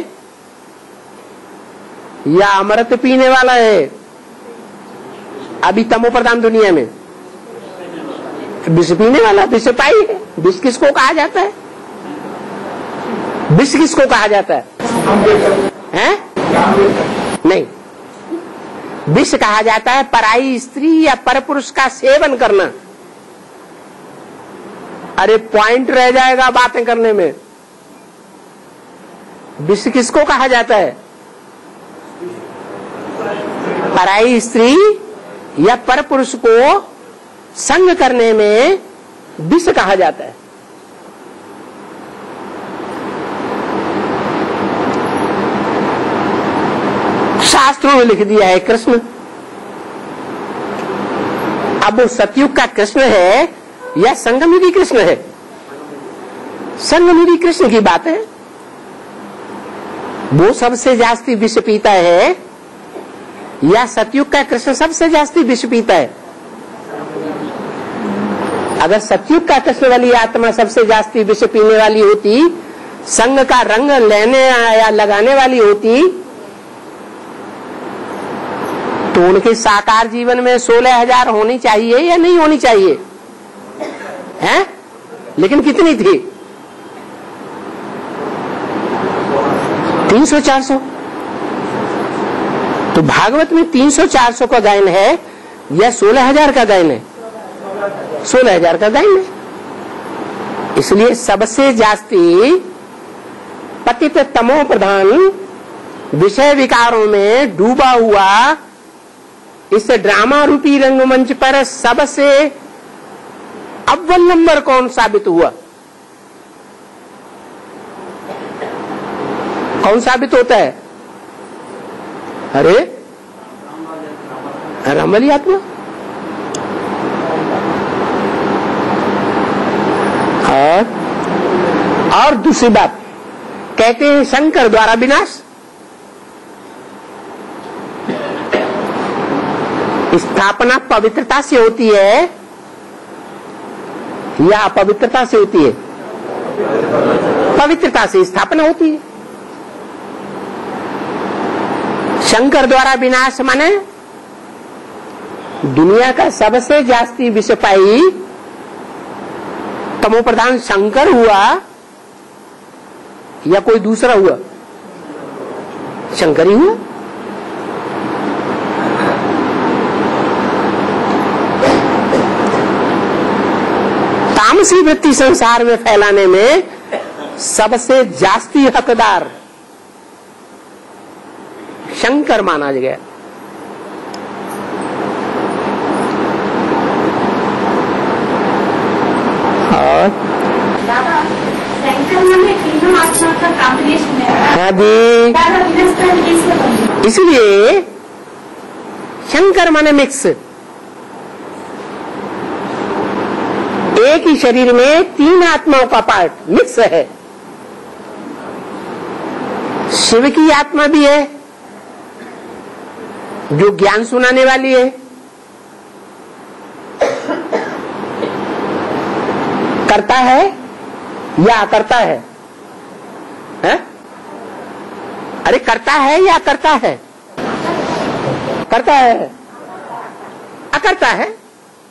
या अमृत पीने वाला है? अभी तमो प्रधान दुनिया में विष पीने वाला, विष पाई है। विष किसको कहा जाता है? विष किसको कहा जाता है? हैं? नहीं, विष कहा जाता है पराई स्त्री या परपुरुष का सेवन करना। अरे पॉइंट रह जाएगा बातें करने में। विष किसको कहा जाता है? पराई स्त्री या परपुरुष को संग करने में विष कहा जाता है। शास्त्रों में लिख दिया है कृष्ण। अब वो सतयुग का कृष्ण है या संगमयुगी कृष्ण है? संगमयुगी कृष्ण की बात है। वो सबसे जास्ती विष पीता है या सतयुग का कृष्ण सबसे जास्ती विष पीता है? अगर सतयुग का कृष्ण वाली आत्मा सबसे जास्ती विष पीने वाली होती, संग का रंग लेने या लगाने वाली होती, तो उनके साकार जीवन में 16,000 होनी चाहिए या नहीं होनी चाहिए? हैं? लेकिन कितनी थी? 300-400। तो भागवत में 300-400 का गायन है या 16,000 का गायन है? 16,000 का गायन है। इसलिए सबसे जास्ती पतित तमो प्रधान विषय विकारों में डूबा हुआ इस ड्रामा रूपी रंगमंच पर सबसे अव्वल नंबर कौन साबित हुआ? कौन साबित होता है? अरे राम वाली आत्मा। और दूसरी बात कहते हैं शंकर द्वारा विनाश। स्थापना पवित्रता से होती है या अपवित्रता से होती है? पवित्रता से स्थापना होती है। शंकर द्वारा विनाश माने दुनिया का सबसे जास्ती विषपाई तमो प्रधान शंकर हुआ या कोई दूसरा हुआ? शंकर ही हुआ। तामसी वृत्ति संसार में फैलाने में सबसे जास्ती हकदार शंकर माना गया। और दादा शंकर में तीनों आत्मा का कॉम्बिनेशन है। हाँ जी, दादा विनाश कैसे बनेगा? इसलिए शंकर माने मिक्स। एक ही शरीर में तीन आत्माओं का पार्ट मिक्स है। शिव की आत्मा भी है जो ज्ञान सुनाने वाली है, करता है या करता है? अरे करता है या करता है? करता है, अकरता है।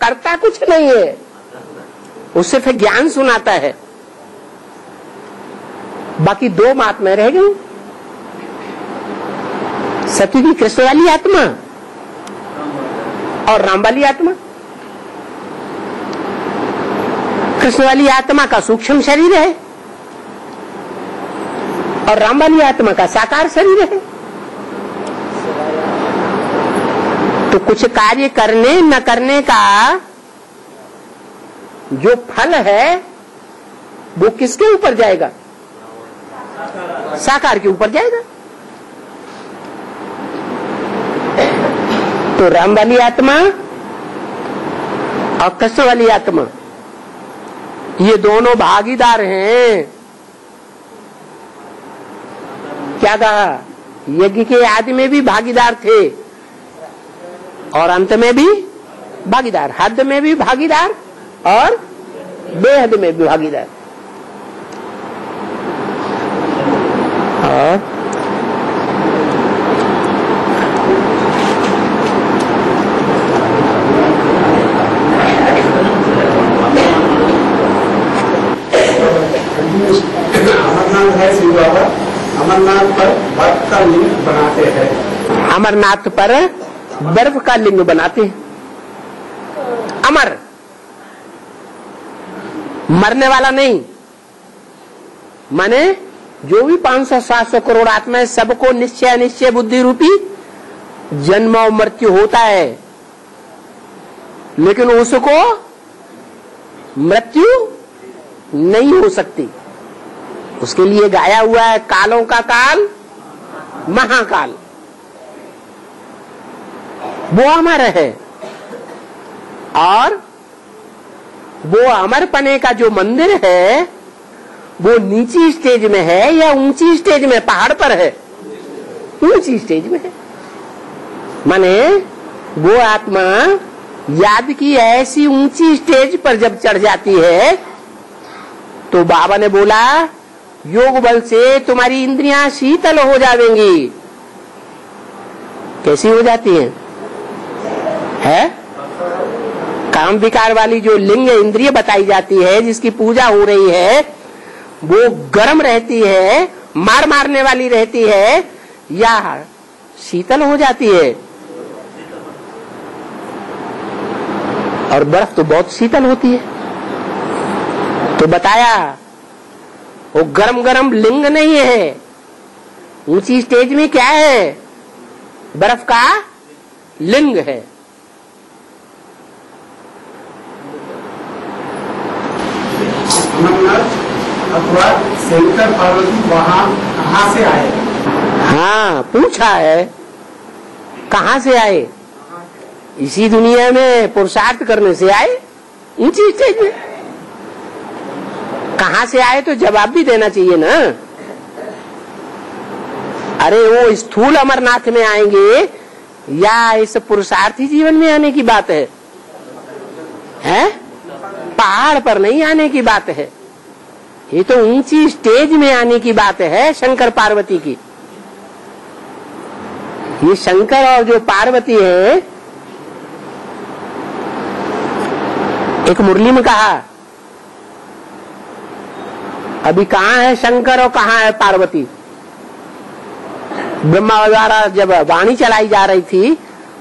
करता कुछ नहीं है, वो सिर्फ ज्ञान सुनाता है। बाकी दो महात्मा रह गई, सती की कृष्ण वाली आत्मा और राम वाली आत्मा। कृष्ण वाली आत्मा का सूक्ष्म शरीर है और राम वाली आत्मा का साकार शरीर है। तो कुछ कार्य करने न करने का जो फल है वो किसके ऊपर जाएगा? साकार के ऊपर जाएगा। तो राम वाली आत्मा और कृष्ण वाली आत्मा ये दोनों भागीदार हैं। क्या कहा? यज्ञ के आदि में भी भागीदार थे और अंत में भी भागीदार, हद में भी भागीदार और बेहद में भी भागीदार। और अमरनाथ है शिव बाबा, अमरनाथ पर बर्फ का लिंग बनाते हैं। अमरनाथ पर बर्फ का लिंग बनाते हैं। अमर मरने वाला नहीं, माने जो भी 500-700 करोड़ आत्माएं सबको निश्चय अनिश्चय बुद्धि रूपी जन्म और मृत्यु होता है, लेकिन उसको मृत्यु नहीं हो सकती। उसके लिए गाया हुआ है कालों का काल महाकाल। वो अमर है और वो अमरपने का जो मंदिर है वो नीची स्टेज में है या ऊंची स्टेज में? पहाड़ पर है, ऊंची स्टेज में है। माने वो आत्मा याद की ऐसी ऊंची स्टेज पर जब चढ़ जाती है तो बाबा ने बोला योग बल से तुम्हारी इंद्रियां शीतल हो जाएंगी। कैसी हो जाती है? काम विकार वाली जो लिंग इंद्रिय बताई जाती है, जिसकी पूजा हो रही है, वो गर्म रहती है, मार मारने वाली रहती है या शीतल हो जाती है? और बर्फ तो बहुत शीतल होती है। तो बताया वो गरम गरम लिंग नहीं है, ऊंची स्टेज में क्या है? बर्फ का लिंग है। अमरनाथ अथवा शंकर पार्वती वहाँ कहाँ से आए? हाँ, पूछा है कहाँ से आए? इसी दुनिया में पुरुषार्थ करने से आए, ऊंची स्टेज में। कहाँ से आए तो जवाब भी देना चाहिए ना। अरे वो स्थूल अमरनाथ में आएंगे या इस पुरुषार्थी जीवन में आने की बात है? पहाड़ पर नहीं आने की बात है, ये तो ऊंची स्टेज में आने की बात है शंकर पार्वती की। ये शंकर और जो पार्वती है, एक मुरली में कहा अभी कहाँ है शंकर और कहाँ है पार्वती। ब्रह्मा द्वारा जब वाणी चलाई जा रही थी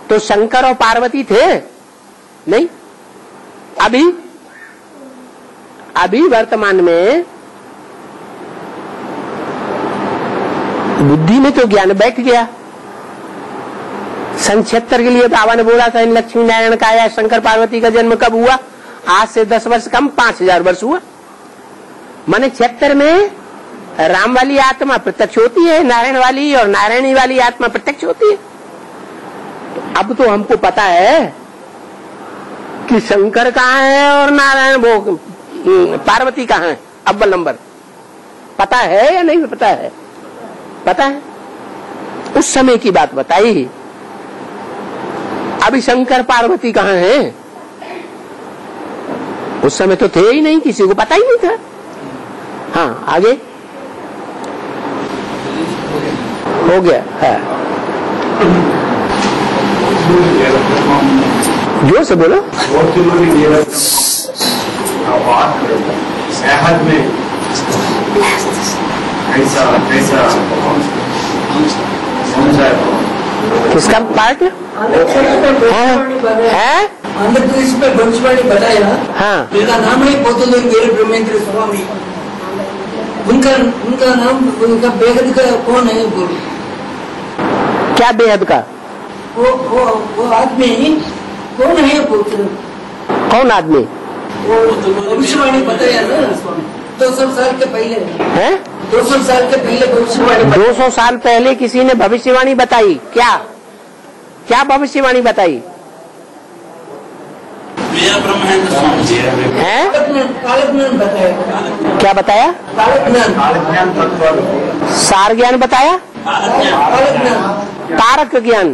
तो शंकर और पार्वती थे नहीं। अभी वर्तमान में बुद्धि में तो ज्ञान बैठ गया। सन 76 के लिए बाबा ने बोला था इन लक्ष्मी नारायण का या शंकर पार्वती का जन्म कब हुआ? आज से 10 वर्ष कम 5000 वर्ष हुआ। माने 76 में राम वाली आत्मा प्रत्यक्ष होती है नारायण वाली, और नारायणी वाली आत्मा प्रत्यक्ष होती है। तो अब तो हमको पता है कि शंकर कहाँ है और नारायण वो पार्वती कहाँ है, अव्वल नंबर पता है या नहीं पता है? पता है। उस समय की बात बताई। अभी शंकर पार्वती कहाँ है? उस समय तो थे ही नहीं, किसी को पता ही नहीं था। हाँ, आगे हो गया है। जोर से बोलो। सेहत में कैसा कैसा किसका पार्ट है? आंध्र प्रदेश में भविष्यवाणी बताया। हाँ, उनका नाम है पोतुलूरी वीर ब्रह्मेंद्र स्वामी। उनका नाम, उनका बेहद का कौन है? क्या बेहद का? वो आदमी कौन है? कौन आदमी? वो भविष्यवाणी बताया ना 200 साल के पहले है। 200 साल के पहले भविष्यवाणी। 200 साल पहले किसी ने भविष्यवाणी बताई? क्या क्या भविष्यवाणी बताई है? कालज्ञान बताया। क्या बताया? कालज्ञान, सार ज्ञान बताया? कालज्ञान, तारक ज्ञान,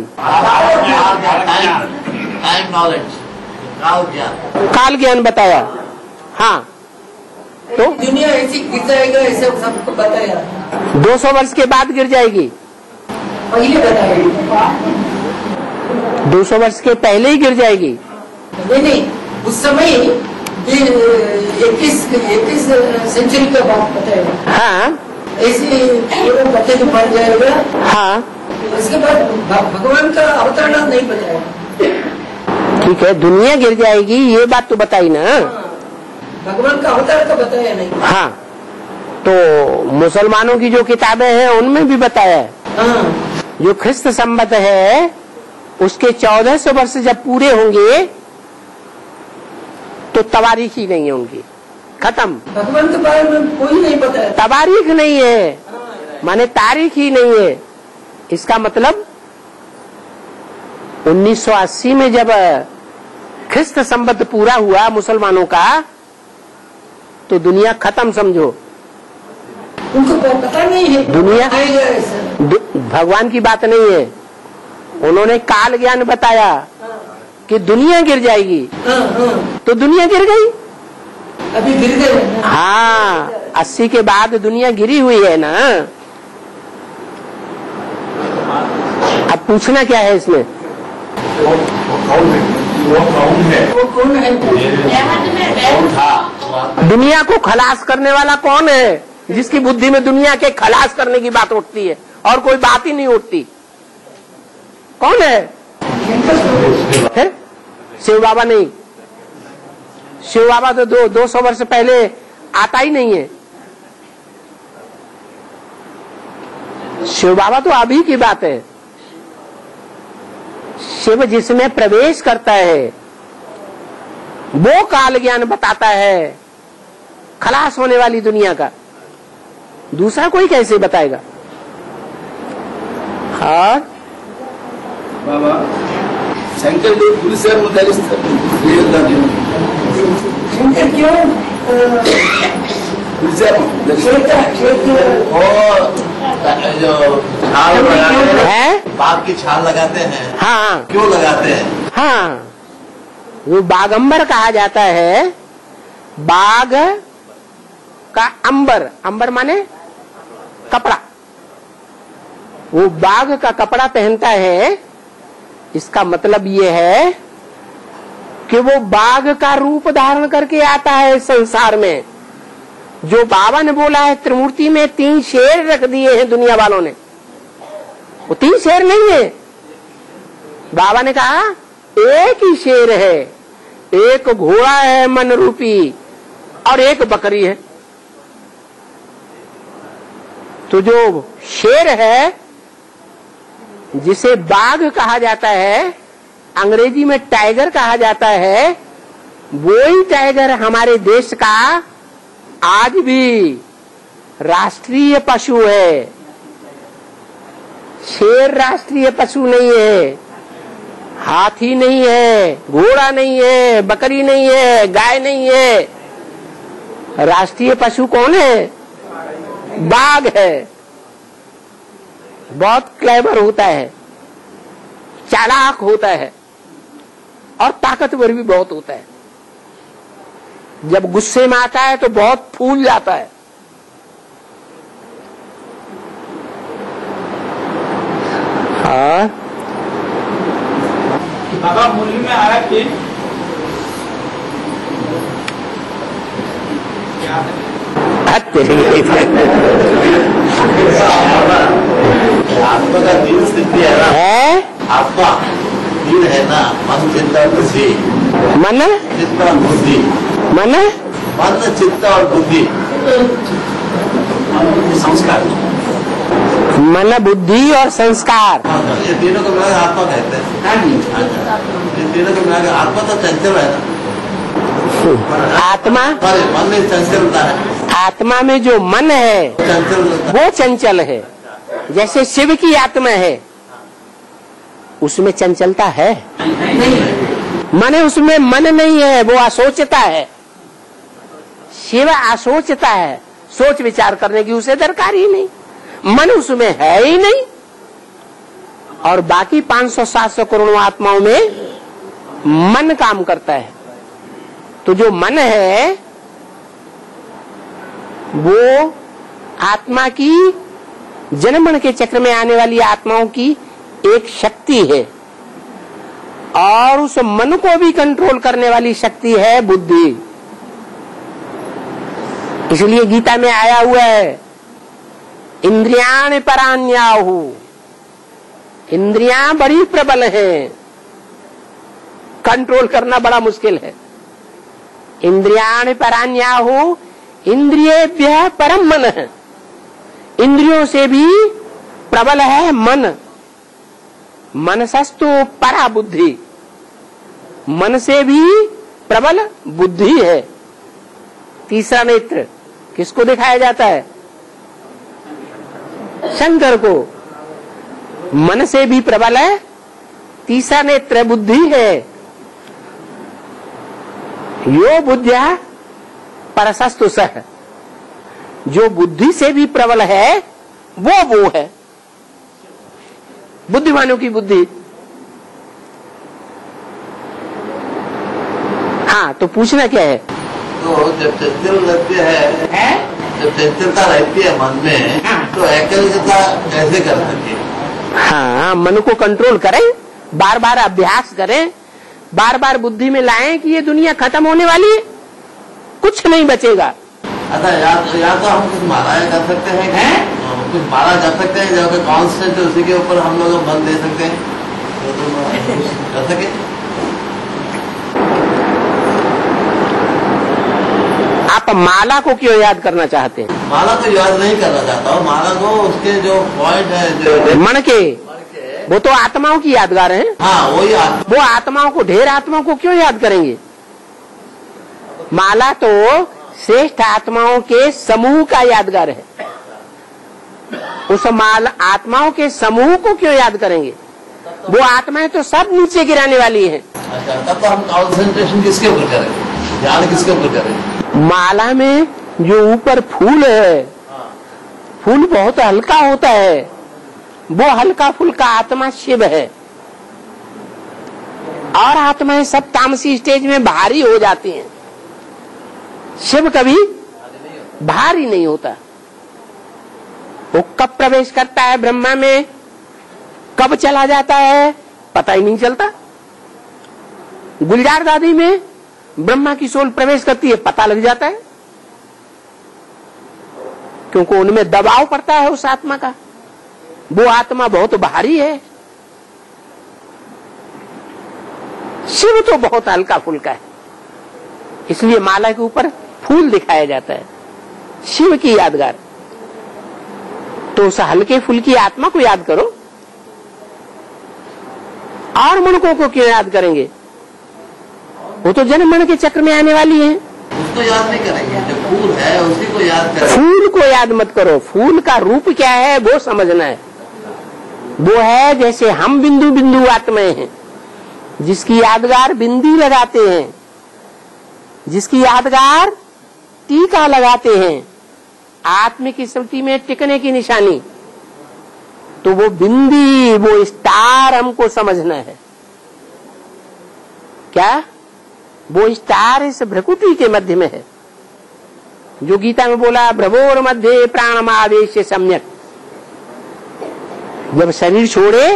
टाइम नॉलेज, काल ज्ञान बताया। हाँ, तो दुनिया ऐसी गिर जाएगा ऐसे सबको बताया। 200 वर्ष के बाद गिर जाएगी? पहले बताया। 200 वर्ष के पहले ही गिर जाएगी? नहीं, उस समय 21 सेंचुरी का बात बताया। हाँ, ऐसे बच्चे को मर जाएगा। हाँ, इसके बाद भगवान का अवतरण नहीं बताया। ठीक है, दुनिया गिर जाएगी ये बात तो बताई ना। भगवान का अवतार तो बताया नहीं। हाँ, तो मुसलमानों की जो किताबें हैं उनमें भी बताया है। हाँ, जो ख्रिस्त संवत है उसके 1400 वर्ष जब पूरे होंगे तो तवारीख ही नहीं है उनकी, खत्म। भगवान के बारे में कोई नहीं बताया। तवारीख नहीं है, माने तारीख ही नहीं है। इसका मतलब 1980 में जब ख्रिस्त संवत पूरा हुआ मुसलमानों का तो दुनिया खत्म समझो। उनको पता नहीं है दुनिया आएगा ऐसा। भगवान की बात नहीं है। उन्होंने काल ज्ञान बताया कि दुनिया गिर जाएगी। तो दुनिया गिर गई। अभी गिर गए। हाँ, 80 के बाद दुनिया गिरी हुई है ना। अब पूछना क्या है इसमें? वो कौन है? दुनिया को खलास करने वाला कौन है? जिसकी बुद्धि में दुनिया के खलास करने की बात उठती है और कोई बात ही नहीं उठती। कौन है? फिर शिव बाबा नहीं। शिव बाबा तो 200 वर्ष पहले आता ही नहीं है। शिव बाबा तो अभी की बात है। शिव जिसमें प्रवेश करता है वो काल ज्ञान बताता है खलास होने वाली दुनिया का। दूसरा कोई कैसे बताएगा? और बाबा शंकर देव पुलिसर शंकर क्यों जो छाल लगाते है? हैं, बाघ की छाल लगाते हैं। हाँ, क्यों लगाते हैं? हाँ, वो बागंबर कहा जाता है। बाघ का अंबर, अंबर माने कपड़ा। वो बाघ का कपड़ा पहनता है। इसका मतलब ये है कि वो बाघ का रूप धारण करके आता है संसार में। जो बाबा ने बोला है त्रिमूर्ति में 3 शेर रख दिए हैं दुनिया वालों ने, वो 3 शेर नहीं है। बाबा ने कहा एक ही शेर है, एक घोड़ा है मन रूपी और एक बकरी है। तो जो शेर है जिसे बाघ कहा जाता है, अंग्रेजी में टाइगर कहा जाता है, वो ही टाइगर हमारे देश का आज भी राष्ट्रीय पशु है, शेर राष्ट्रीय पशु नहीं है, हाथी नहीं है, घोड़ा नहीं है, बकरी नहीं है, गाय नहीं है। राष्ट्रीय पशु कौन है? बाघ है। बहुत क्लेवर होता है, चालाक होता है और ताकतवर भी बहुत होता है। जब गुस्से में आता है तो बहुत फूल जाता है। हाँ, बाबा मूल्य में आया कि आत्मा का तीन स्थिति है ना, है आत्मा तीन है ना, मन चित्त और बुद्धि। मन चित्त और बुद्धि, मन मन चित्त और बुद्धि, संस्कार। मन बुद्धि और संस्कार, ये तीनों को मिलाकर आत्मा कहते हैं। ये तीनों को मिलाकर आत्मा तो चंचल है ना। आत्मा, मन में चंचलता है, आत्मा में जो मन है चंचल वो चंचल है। जैसे शिव की आत्मा है, उसमें चंचलता है मन, उसमें मन नहीं है, वो असोचता है। शिव असोचता है, सोच विचार करने की उसे दरकार ही नहीं, मन उसमें है ही नहीं। और बाकी 500-700 करोड़ आत्माओं में मन काम करता है। तो जो मन है वो आत्मा की, जन्म के चक्र में आने वाली आत्माओं की एक शक्ति है, और उस मन को भी कंट्रोल करने वाली शक्ति है बुद्धि। इसलिए गीता में आया हुआ है, इंद्रियाण परान्याहु, इंद्रियां बड़ी प्रबल हैं, कंट्रोल करना बड़ा मुश्किल है। इंद्रियाण परान्याहु, इंद्रियेभ्यः परम मन है। इंद्रियों से भी प्रबल है मन। मनसस्तु परा बुद्धि, मन से भी प्रबल बुद्धि है। तीसरा नेत्र किसको दिखाया जाता है? शंकर को। मन से भी प्रबल है, तीसरा नेत्र बुद्धि है। यो बुद्धिया परसस्तु सह, जो बुद्धि से भी प्रबल है वो है बुद्धिमानों की बुद्धि। हाँ, तो पूछना क्या है? तो जब चंचल रहती है, जब चंचलता रहती है मन में, तो एकाग्रता कैसे कर सके? हाँ, मन को कंट्रोल करें, बार बार अभ्यास करें, बार बार बुद्धि में लाएं कि ये दुनिया खत्म होने वाली है, कुछ नहीं बचेगा। अच्छा, या तो हम कुछ मालाएं कर सकते हैं, कुछ माला कर सकते हैं जो कांस्टेंट है, उसी के ऊपर हम लोग मन दे सकते हैं, तो कर सके। आप माला को क्यों याद करना चाहते हैं? माला को याद नहीं करना चाहता हूँ, माला को उसके जो पॉइंट है, जो मन के, वो तो आत्माओं की यादगार है। हाँ, वही वो आत्माओं को, ढेर आत्माओं को क्यों याद करेंगे? माला तो श्रेष्ठ आत्माओं के समूह का यादगार है। उस माला आत्माओं के समूह को क्यों याद करेंगे? वो आत्माएं तो सब नीचे गिराने वाली हैं। अच्छा, तब तो हम कॉन्सेंट्रेशन किसके ऊपर करें, ध्यान किसके ऊपर करें? माला में जो ऊपर फूल है, फूल बहुत हल्का होता है, वो हल्का फुल्का आत्मा शिव है। और आत्माएं सब तामसी स्टेज में भारी हो जाती हैं, शिव कभी भारी नहीं होता। वो कब प्रवेश करता है ब्रह्मा में, कब चला जाता है, पता ही नहीं चलता। गुलजार दादी में ब्रह्मा की सोल प्रवेश करती है, पता लग जाता है, क्योंकि उनमें दबाव पड़ता है उस आत्मा का। वो आत्मा बहुत भारी है। शिव तो बहुत हल्का फुल्का है, इसलिए माला के ऊपर फूल दिखाया जाता है, शिव की यादगार। तो उस हल्के फुल्की आत्मा को याद करो, और मनकों को क्यों याद करेंगे? वो तो जन्म मरण के चक्र में आने वाली है। उसको याद नहीं करेंगे, जो फूल है उसी को याद करेंगे। फूल को याद मत करो, फूल का रूप क्या है वो समझना है। वो है जैसे हम बिंदु बिंदु आत्माएं हैं, जिसकी यादगार बिंदी लगाते हैं, जिसकी यादगार टीका लगाते हैं, आत्म की स्मृति में टिकने की निशानी। तो वो बिंदी, वो स्टार हमको समझना है। क्या? वो स्टार इस भ्रकुटी के मध्य में है, जो गीता में बोला भ्रवोर मध्य प्राणमावेश सम्यक। जब शरीर छोड़े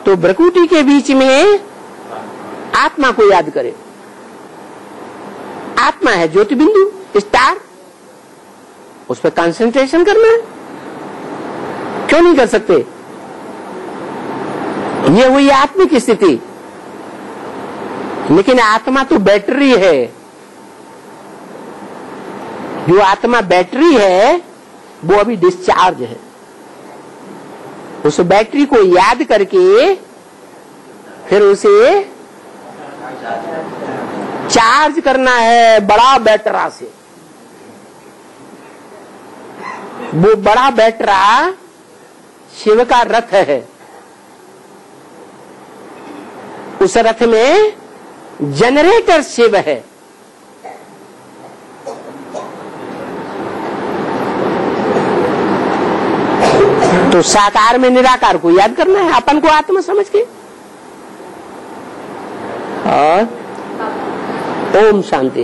तो भ्रकुटी के बीच में आत्मा को याद करे। आत्मा है ज्योति बिंदु, स्टार, उस पर कंसंट्रेशन करना है। क्यों नहीं कर सकते? ये हुई आत्मिक स्थिति। लेकिन आत्मा तो बैटरी है। जो आत्मा बैटरी है वो अभी डिस्चार्ज है। उस बैटरी को याद करके फिर उसे चार्ज करना है बड़ा बैटरा से। वो बड़ा बैटरा शिव का रथ है। उस रथ में जनरेटर शिव है। तो साकार में निराकार को याद करना है, अपन को आत्मा समझ के। और ओम शांति।